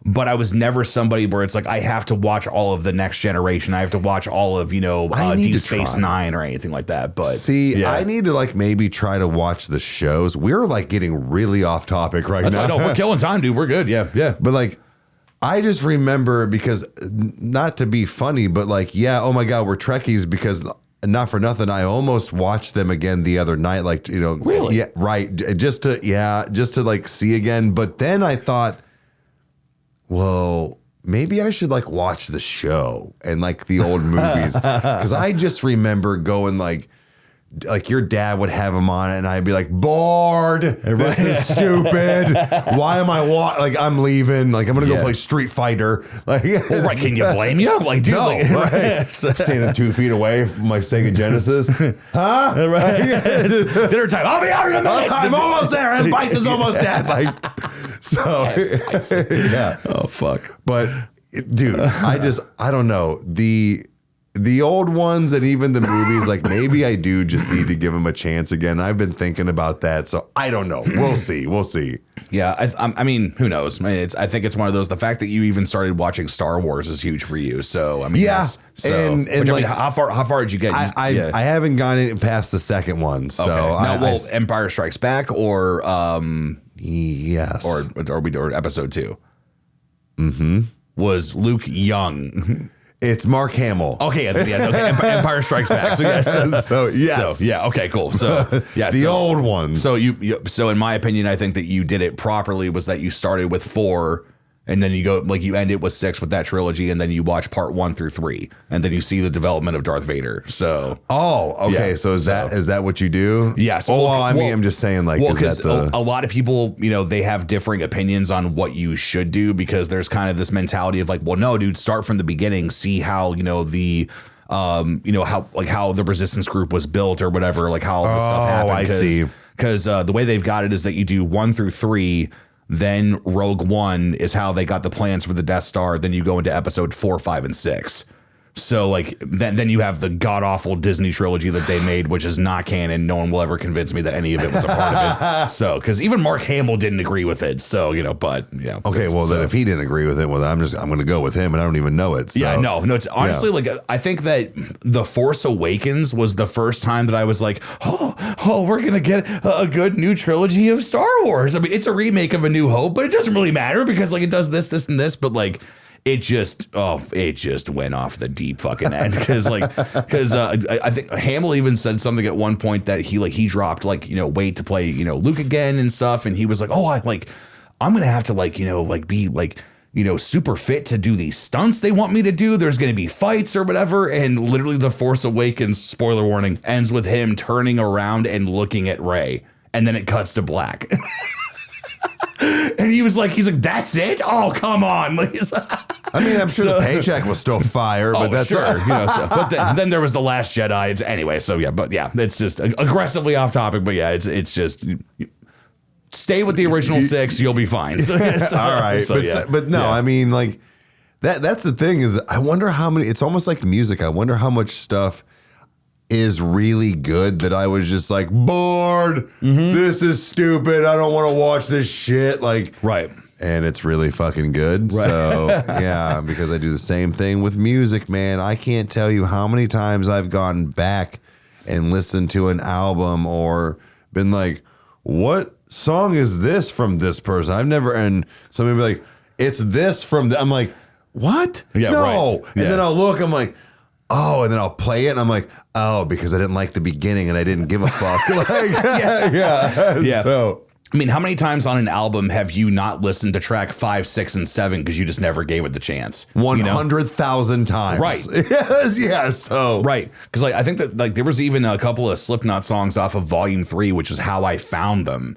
But I was never somebody where it's like, I have to watch all of the Next Generation. I have to watch all of, Deep Space Nine or anything like that. But see, I need to like maybe try to watch the shows. We're like getting really off topic right now. No, we're killing time, dude. We're good. Yeah. Yeah. But like, I just remember, because not to be funny, but like, oh my God, we're Trekkies, because not for nothing, I almost watched them again the other night. Like, really? Yeah, right. Just to like see again. But then I thought, well, maybe I should like watch the show and like the old movies, because I just remember going like, like your dad would have them on, and I'd be like, bored. This is stupid. Why am I like I'm leaving? Like I'm gonna go play Street Fighter. Like, well, right? Can you blame you? Like, dude, no, like, right. Standing 2 feet away from my Sega Genesis, huh? Right. Dinner time. I'll be out in a minute. I'm almost there, and Bison's almost dead. Like, so yeah. Oh fuck. But dude, I don't know the old ones and even the movies, like maybe I do just need to give them a chance again. I've been thinking about that, so I don't know. We'll see. Yeah, I mean, who knows? I think it's one of those. The fact that you even started watching Star Wars is huge for you. So I mean, yeah. And which, like, I mean, how far did you get? I haven't gone past the second one. So okay. Empire Strikes Back or yes, or episode 2. Mm-hmm. Was Luke young? It's Mark Hamill. Okay, Empire Strikes Back. So yes, so yes, so, yeah. Okay, cool. So yeah, the old ones. So so in my opinion, I think that you did it properly. Was that you started with 4, and then you go you end it with 6 with that trilogy, and then you watch part 1 through 3, and then you see the development of Darth Vader. So okay. Yeah, so is that what you do? Yeah. So I'm just saying because a lot of people, they have differing opinions on what you should do, because there's kind of this mentality of like, well, no, dude, start from the beginning, see how the how the resistance group was built or whatever, like how all this stuff happened. I see. Because the way they've got it is that you do 1 through 3. Then Rogue One is how they got the plans for the Death Star. Then you go into episode 4, 5, and 6. So like then you have the god awful Disney trilogy that they made, which is not canon. No one will ever convince me that any of it was a part of it. So because even Mark Hamill didn't agree with it. So but yeah. Okay, well then if he didn't agree with it, well then I'm going to go with him, and I don't even know it. So. Yeah, no. It's honestly like I think that The Force Awakens was the first time that I was like, oh, we're gonna get a good new trilogy of Star Wars. I mean, it's a remake of A New Hope, but it doesn't really matter because like it does this, and this, but like. It just went off the deep fucking end because I think Hamill even said something at one point that he dropped weight to play Luke again and stuff, and he was like, I'm gonna have to be super fit to do these stunts they want me to do. There's gonna be fights or whatever, and literally The Force Awakens, spoiler warning, ends with him turning around and looking at Rey, and then it cuts to black. And he's like, that's it? Oh, come on. I mean, I'm sure the paycheck was still fire, but that's sure. But then there was The Last Jedi. Anyway, so yeah, but yeah, it's just aggressively off topic. But yeah, it's just stay with the original 6, you'll be fine. So, all right, but no, I mean like that's the thing is I wonder how many. It's almost like music. I wonder how much stuff is really good that I was just like bored. Mm-hmm. This is stupid. I don't want to watch this shit. Like right. And it's really fucking good. Right. So yeah, because I do the same thing with music, man. I can't tell you how many times I've gone back and listened to an album or been like, what song is this from this person? I've never, and somebody be like, it's this from, I'm like, what? Yeah, no. Right. And then I'll look, I'm like, oh, and then I'll play it, and I'm like, oh, because I didn't like the beginning, and I didn't give a fuck. Like, yeah. So, I mean, how many times on an album have you not listened to track 5, 6, and 7 because you just never gave it the chance? 100,000 times. Right. Yes. So right, because I think that there was even a couple of Slipknot songs off of Volume 3, which is how I found them.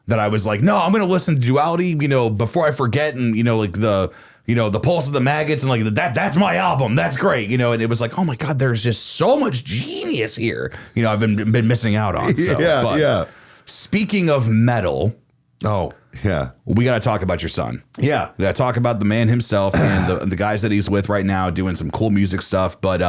That I was like, no, I'm going to listen to Duality, before I forget, and the Pulse of the Maggots, and like that's my album. That's great, and it was like, oh my God, there's just so much genius here. I've been missing out on. So, yeah. Speaking of metal, oh yeah, we got to talk about your son. Yeah, we got to talk about the man himself and the guys that he's with right now, doing some cool music stuff. But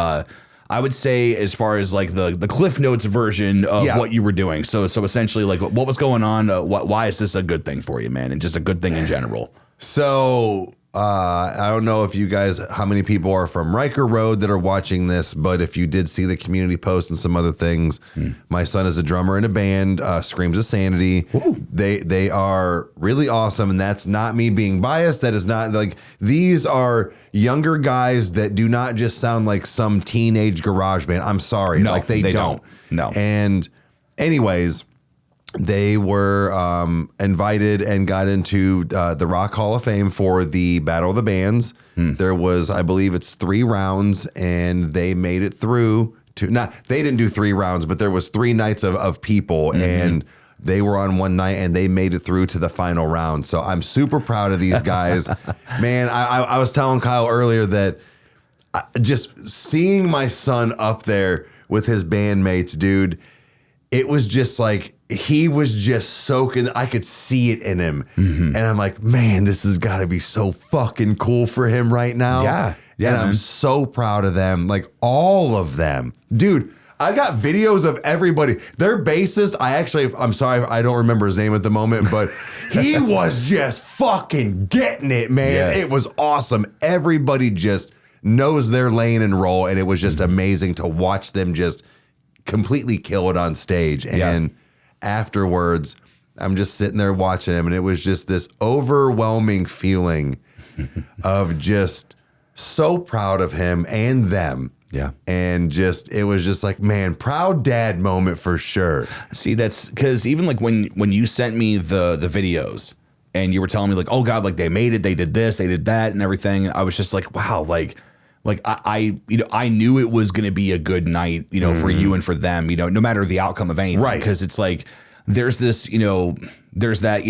I would say, as far as like the Cliff Notes version of what you were doing, so essentially, like what was going on? Why is this a good thing for you, man, and just a good thing in general? So. I don't know if you guys, how many people are from Riker Road that are watching this, but if you did see the community post and some other things, my son is a drummer in a band, Screams of Sanity. Ooh. They are really awesome, and that's not me being biased. That is not like, these are younger guys that do not just sound like some teenage garage band. I'm sorry, no, like they don't. No. And anyways, they were invited and got into the Rock Hall of Fame for the Battle of the Bands. There was, I believe it's 3 rounds, and they made it through two, not, they didn't do 3 rounds, but there was 3 nights of people and they were on one night and they made it through to the final round. So I'm super proud of these guys. Man, I was telling Kyle earlier that just seeing my son up there with his bandmates, dude, it was just like, he was just soaking. I could see it in him. And I'm like, man, this has got to be so fucking cool for him right now. Yeah. Yeah. And I'm so proud of them. Like all of them. Dude, I got videos of everybody. Their bassist, I'm sorry, I don't remember his name at the moment, but he was just fucking getting it, man. Yeah. It was awesome. Everybody just knows their lane and role. And it was just amazing to watch them just completely kill it on stage. And afterwards, I'm just sitting there watching him, and it was just this overwhelming feeling of just so proud of him and them. Yeah. And just, it was just like, man, proud dad moment for sure. See, that's because even like when you sent me the videos and you were telling me like, oh God, like they made it, they did this, they did that and everything. I was just like, wow, like I knew it was going to be a good night, for you and for them, no matter the outcome of anything. Right. Because it's like, there's this, there's that,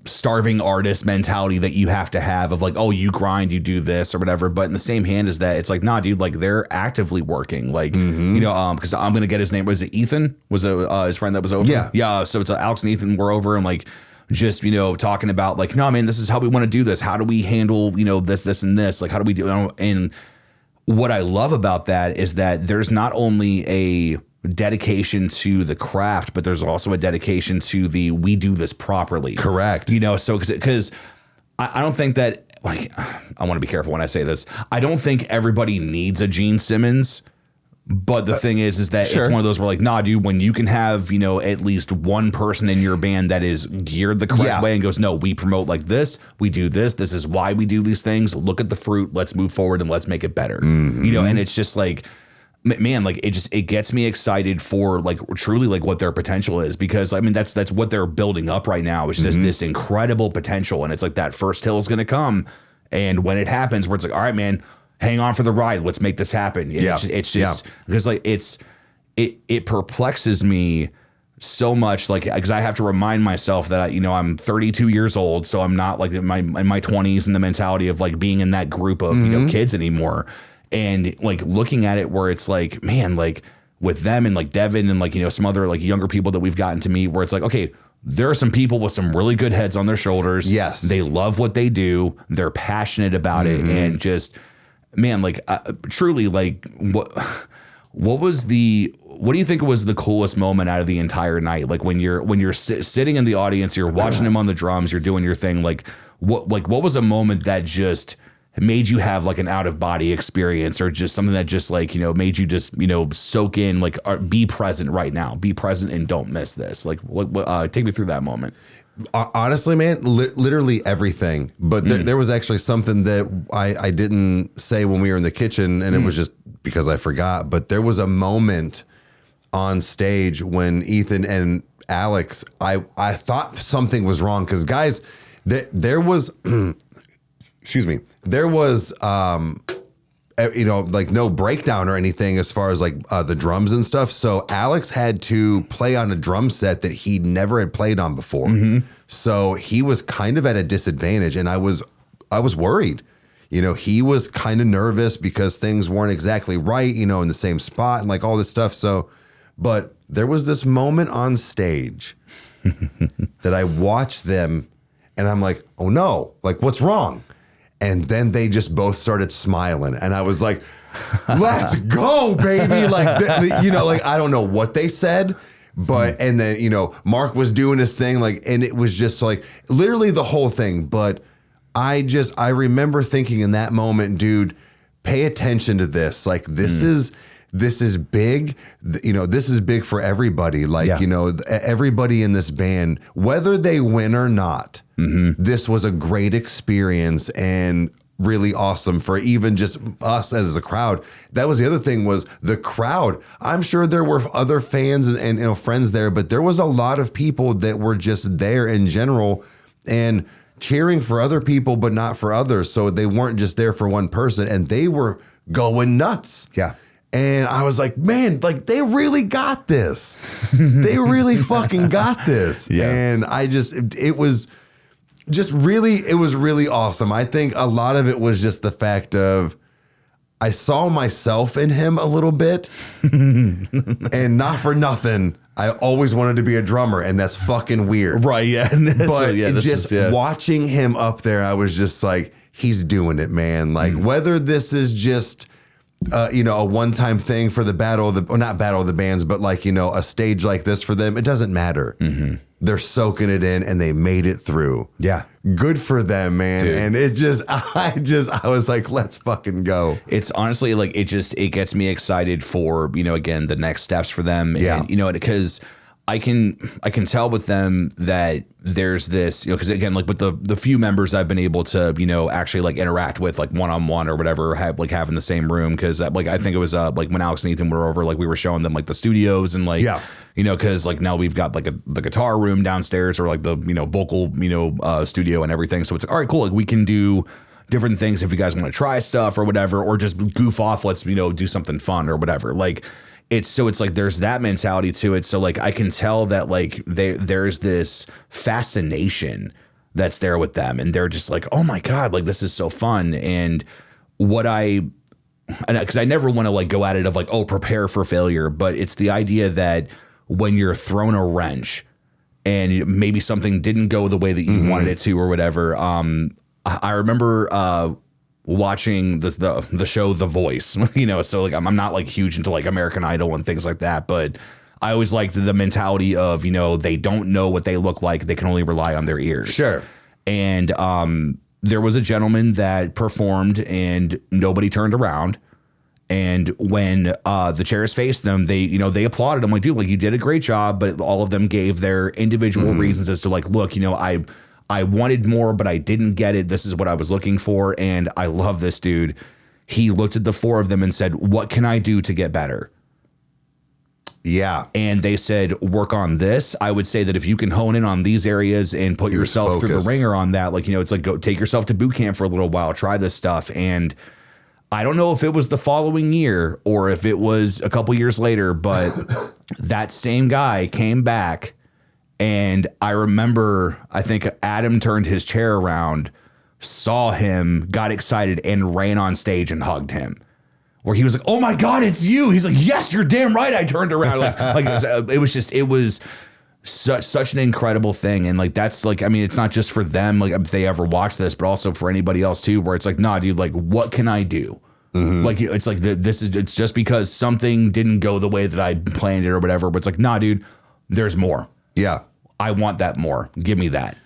starving artist mentality that you have to have of like, oh, you grind, you do this or whatever. But in the same hand is that it's like, nah, dude, like they're actively working. Like, because I'm going to get his name. Was it Ethan? Was it his friend that was over? Yeah. Yeah. So it's Alex and Ethan were over and like, just, talking about like, no, man, this is how we want to do this. How do we handle, this, and this? Like, how do we do it? And what I love about that is that there's not only a dedication to the craft, but there's also a dedication to we do this properly. Correct. So because I don't think that, like, I want to be careful when I say this. I don't think everybody needs a Gene Simmons. But the thing is that it's one of those where like, nah, dude, when you can have, at least one person in your band that is geared the correct way and goes, no, we promote like this, we do this. This is why we do these things. Look at the fruit. Let's move forward and let's make it better. And it's just like, man, like it gets me excited for like truly like what their potential is, because I mean, that's what they're building up right now. It's just this incredible potential. And it's like that first hill is going to come. And when it happens, where it's like, all right, man, hang on for the ride. Let's make this happen. It's just because like it perplexes me so much, like, because I have to remind myself that I'm 32 years old, so I'm not like in my 20s in the mentality of like being in that group of kids anymore, and like looking at it where it's like, man, like with them and like Devin and like some other like younger people that we've gotten to meet, where it's like, okay, there are some people with some really good heads on their shoulders. Yes, they love what they do. They're passionate about it, and just. Man, like truly, like what do you think was the coolest moment out of the entire night? Like when you're sitting in the audience, you're watching him on the drums, you're doing your thing. Like what was a moment that just made you have like an out of body experience, or just something that just like, made you just, soak in, like be present right now, be present and don't miss this. Like what take me through that moment. Honestly, man, literally everything. But there was actually something that I didn't say when we were in the kitchen, and it was just because I forgot. But there was a moment on stage when Ethan and Alex, I thought something was wrong, because guys, there was, excuse me, there was, like no breakdown or anything as far as like the drums and stuff. So Alex had to play on a drum set that he never had played on before. So he was kind of at a disadvantage, and I was worried. He was kind of nervous because things weren't exactly right, in the same spot and like all this stuff. So, but there was this moment on stage that I watched them, and I'm like, oh no, like what's wrong? And then they just both started smiling. And I was like, let's go, baby. Like, like, I don't know what they said, but, and then, Mark was doing his thing, like, and it was just like literally the whole thing. But I remember thinking in that moment, dude, pay attention to this. Like, this is big. This is big for everybody. Like, everybody in this band, whether they win or not, this was a great experience and really awesome for even just us as a crowd. That was the other thing, was the crowd. I'm sure there were other fans and friends there, but there was a lot of people that were just there in general and cheering for other people, but not for others. So they weren't just there for one person, and they were going nuts. Yeah. And I was like, man, like they really got this. They really fucking got this. Yeah. And it was really awesome. I think a lot of it was just the fact of I saw myself in him a little bit. And not for nothing, I always wanted to be a drummer, and that's fucking weird. Right, yeah. But watching him up there, I was just like, he's doing it, man. Like whether this is just a one-time thing for the not battle of the bands, but like, a stage like this for them, it doesn't matter. Mm-hmm. They're soaking it in and they made it through. Yeah. Good for them, man. Dude. And I was like, let's fucking go. It's honestly like, it gets me excited for, again, the next steps for them. Yeah. And, because I can tell with them that there's this, because again, like with the few members I've been able to, actually like interact with like one-on-one or whatever, have in the same room. Cause like, I think it was like when Alex and Ethan were over, like we were showing them like the studios and like, cause like now we've got like the guitar room downstairs or like the, vocal, studio and everything. So it's like, all right, cool. Like we can do different things if you guys want to try stuff or whatever, or just goof off. Let's, do something fun or whatever. Like, it's like there's that mentality to it. So like I can tell that like there's this fascination that's there with them, and they're just like, oh my God, like this is so fun. And because I never want to like go at it of like, oh, prepare for failure, but it's the idea that when you're thrown a wrench and maybe something didn't go the way that you wanted it to or whatever. I remember watching the show The Voice, so like I'm not like huge into like American Idol and things like that, but I always liked the mentality of, they don't know what they look like. They can only rely on their ears. Sure. And there was a gentleman that performed and nobody turned around. And when the chairs faced them, they applauded. I'm like, dude, like you did a great job. But all of them gave their individual reasons as to like, look, I wanted more, but I didn't get it. This is what I was looking for. And I love this dude. He looked at the four of them and said, what can I do to get better? Yeah. And they said, work on this. I would say that if you can hone in on these areas and put yourself through the ringer on that, like, it's like go take yourself to boot camp for a little while, try this stuff. And I don't know if it was the following year or if it was a couple years later, but that same guy came back. And I remember, I think Adam turned his chair around, saw him, got excited, and ran on stage and hugged him. Where he was like, "Oh my God, it's you!" He's like, "Yes, you're damn right." I turned around, it was such an incredible thing, and like that's like, I mean, it's not just for them, like if they ever watch this, but also for anybody else too, where it's like, nah, dude, like what can I do? Like it's like it's just because something didn't go the way that I planned it or whatever, but it's like, nah, dude, there's more. Yeah. I want that more. Give me that.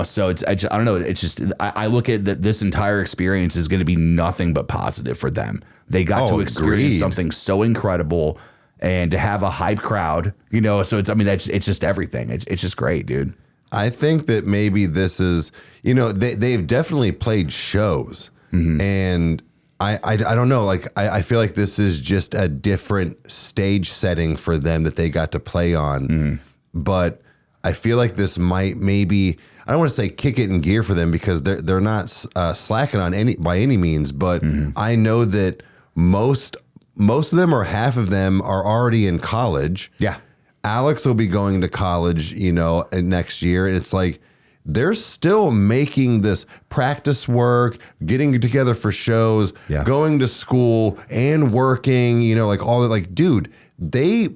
So I don't know. It's just, I look at that this entire experience is going to be nothing but positive for them. They got to experience something so incredible and to have a hype crowd, so it's, I mean, it's just everything. It's just great, dude. I think that maybe this is, they've definitely played shows and I don't know. Like, I feel like this is just a different stage setting for them that they got to play on. But I feel like this might maybe, I don't want to say kick it in gear for them because they're not slacking on by any means. But I know that most of them or half of them are already in college. Yeah. Alex will be going to college, next year. And it's like, they're still making this practice work, getting together for shows, going to school and working, like all that. Like, dude, they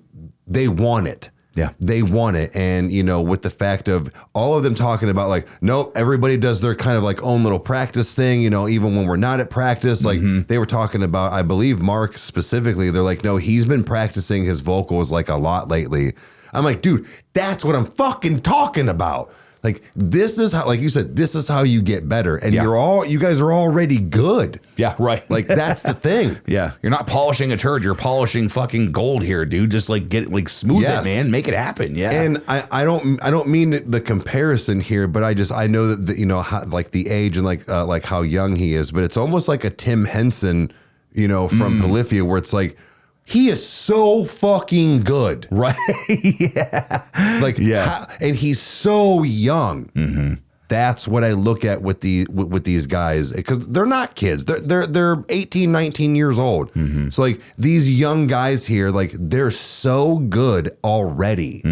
want it. Yeah, they want it. And, with the fact of all of them talking about like, nope, everybody does their kind of like own little practice thing, even when we're not at practice, like they were talking about, I believe Mark specifically, they're like, no, he's been practicing his vocals like a lot lately. I'm like, dude, that's what I'm fucking talking about. Like, this is how, like you said, this is how you get better. And you guys are already good. Yeah, right. Like, that's the thing. Yeah. You're not polishing a turd. You're polishing fucking gold here, dude. Just like smooth it, man. Make it happen. Yeah. And I don't mean the comparison here, but I know that how, like the age and like how young he is, but it's almost like a Tim Henson, from Polyphia, where it's like, he is so fucking good. Right. Yeah. And he's so young. that's what I look at with these guys, because they're not kids. They're 18, 19 years old. So like these young guys here, like they're so good already,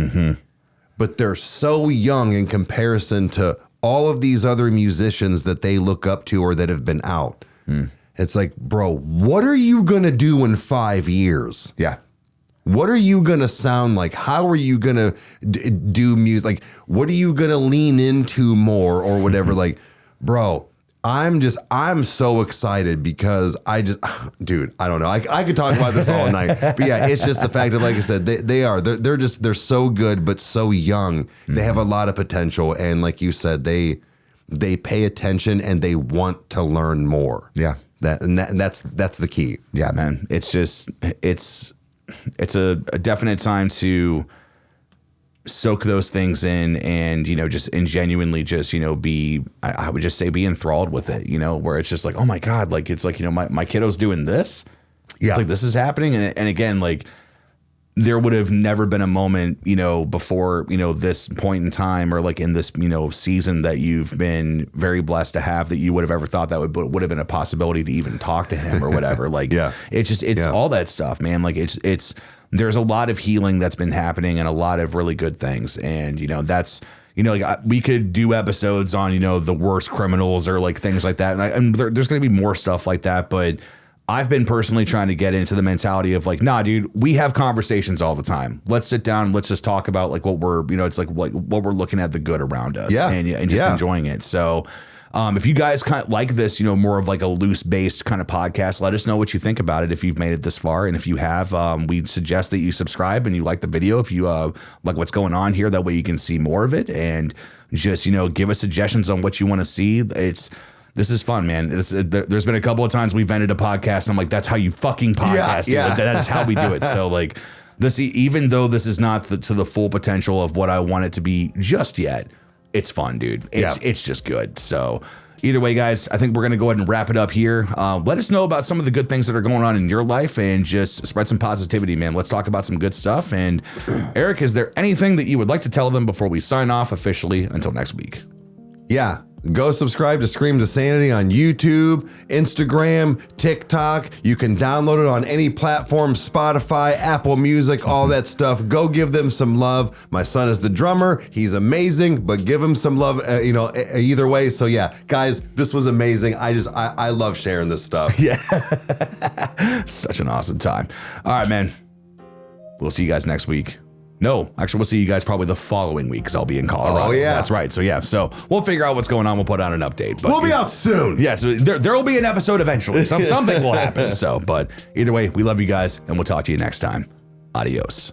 but they're so young in comparison to all of these other musicians that they look up to or that have been out. It's like, bro, what are you going to do in 5 years? Yeah. What are you going to sound like? How are you going to do music? Like, what are you going to lean into more or whatever? Like, bro, I'm so excited because dude, I don't know. I could talk about this all night, but yeah, it's just the fact that, like I said, they're so good, but so young. They have a lot of potential. And like you said, they pay attention and they want to learn more. Yeah. That's the key. Yeah, man. It's a definite time to soak those things in and, just and genuinely just, I would just say be enthralled with it, where it's just like, oh my God, like, it's like, my kiddo's doing this. Yeah. It's like, this is happening. And again, like there would have never been a moment, before, this point in time or like in this, season that you've been very blessed to have that you would have ever thought that would have been a possibility to even talk to him or whatever. Like, it's all that stuff, man. Like there's a lot of healing that's been happening and a lot of really good things. And, that's, like we could do episodes on, the worst criminals or like things like that. And there's going to be more stuff like that. But I've been personally trying to get into the mentality of like, nah, dude, we have conversations all the time. Let's sit down. Let's just talk about like what we're, it's like what we're looking at the good around us and just enjoying it. So if you guys kind of like this, more of like a loose based kind of podcast, let us know what you think about it if you've made it this far. And if you have, we suggest that you subscribe and you like the video if you like what's going on here. That way you can see more of it and just, give us suggestions on what you want to see. This is fun, man. There's been a couple of times we've ended a podcast. And I'm like, that's how you fucking podcast. Yeah. Like, that is how we do it. So like this, even though this is not to the full potential of what I want it to be just yet, it's fun, dude. It's just good. So either way, guys, I think we're going to go ahead and wrap it up here. Let us know about some of the good things that are going on in your life and just spread some positivity, man. Let's talk about some good stuff. And Eric, is there anything that you would like to tell them before we sign off officially until next week? Yeah. Go subscribe to Screams of Sanity on YouTube, Instagram, TikTok. You can download it on any platform, Spotify, Apple Music, all that stuff. Go give them some love. My son is the drummer. He's amazing, but give him some love, either way. So yeah, guys, this was amazing. I love sharing this stuff. Yeah. Such an awesome time. All right, man. We'll see you guys next week. No, actually, we'll see you guys probably the following week because I'll be in Colorado. Oh, yeah. That's right. So, yeah. So, we'll figure out what's going on. We'll put out an update. But we'll be out soon. Yeah. So, there will be an episode eventually. Something will happen. So, but either way, we love you guys, and we'll talk to you next time. Adios.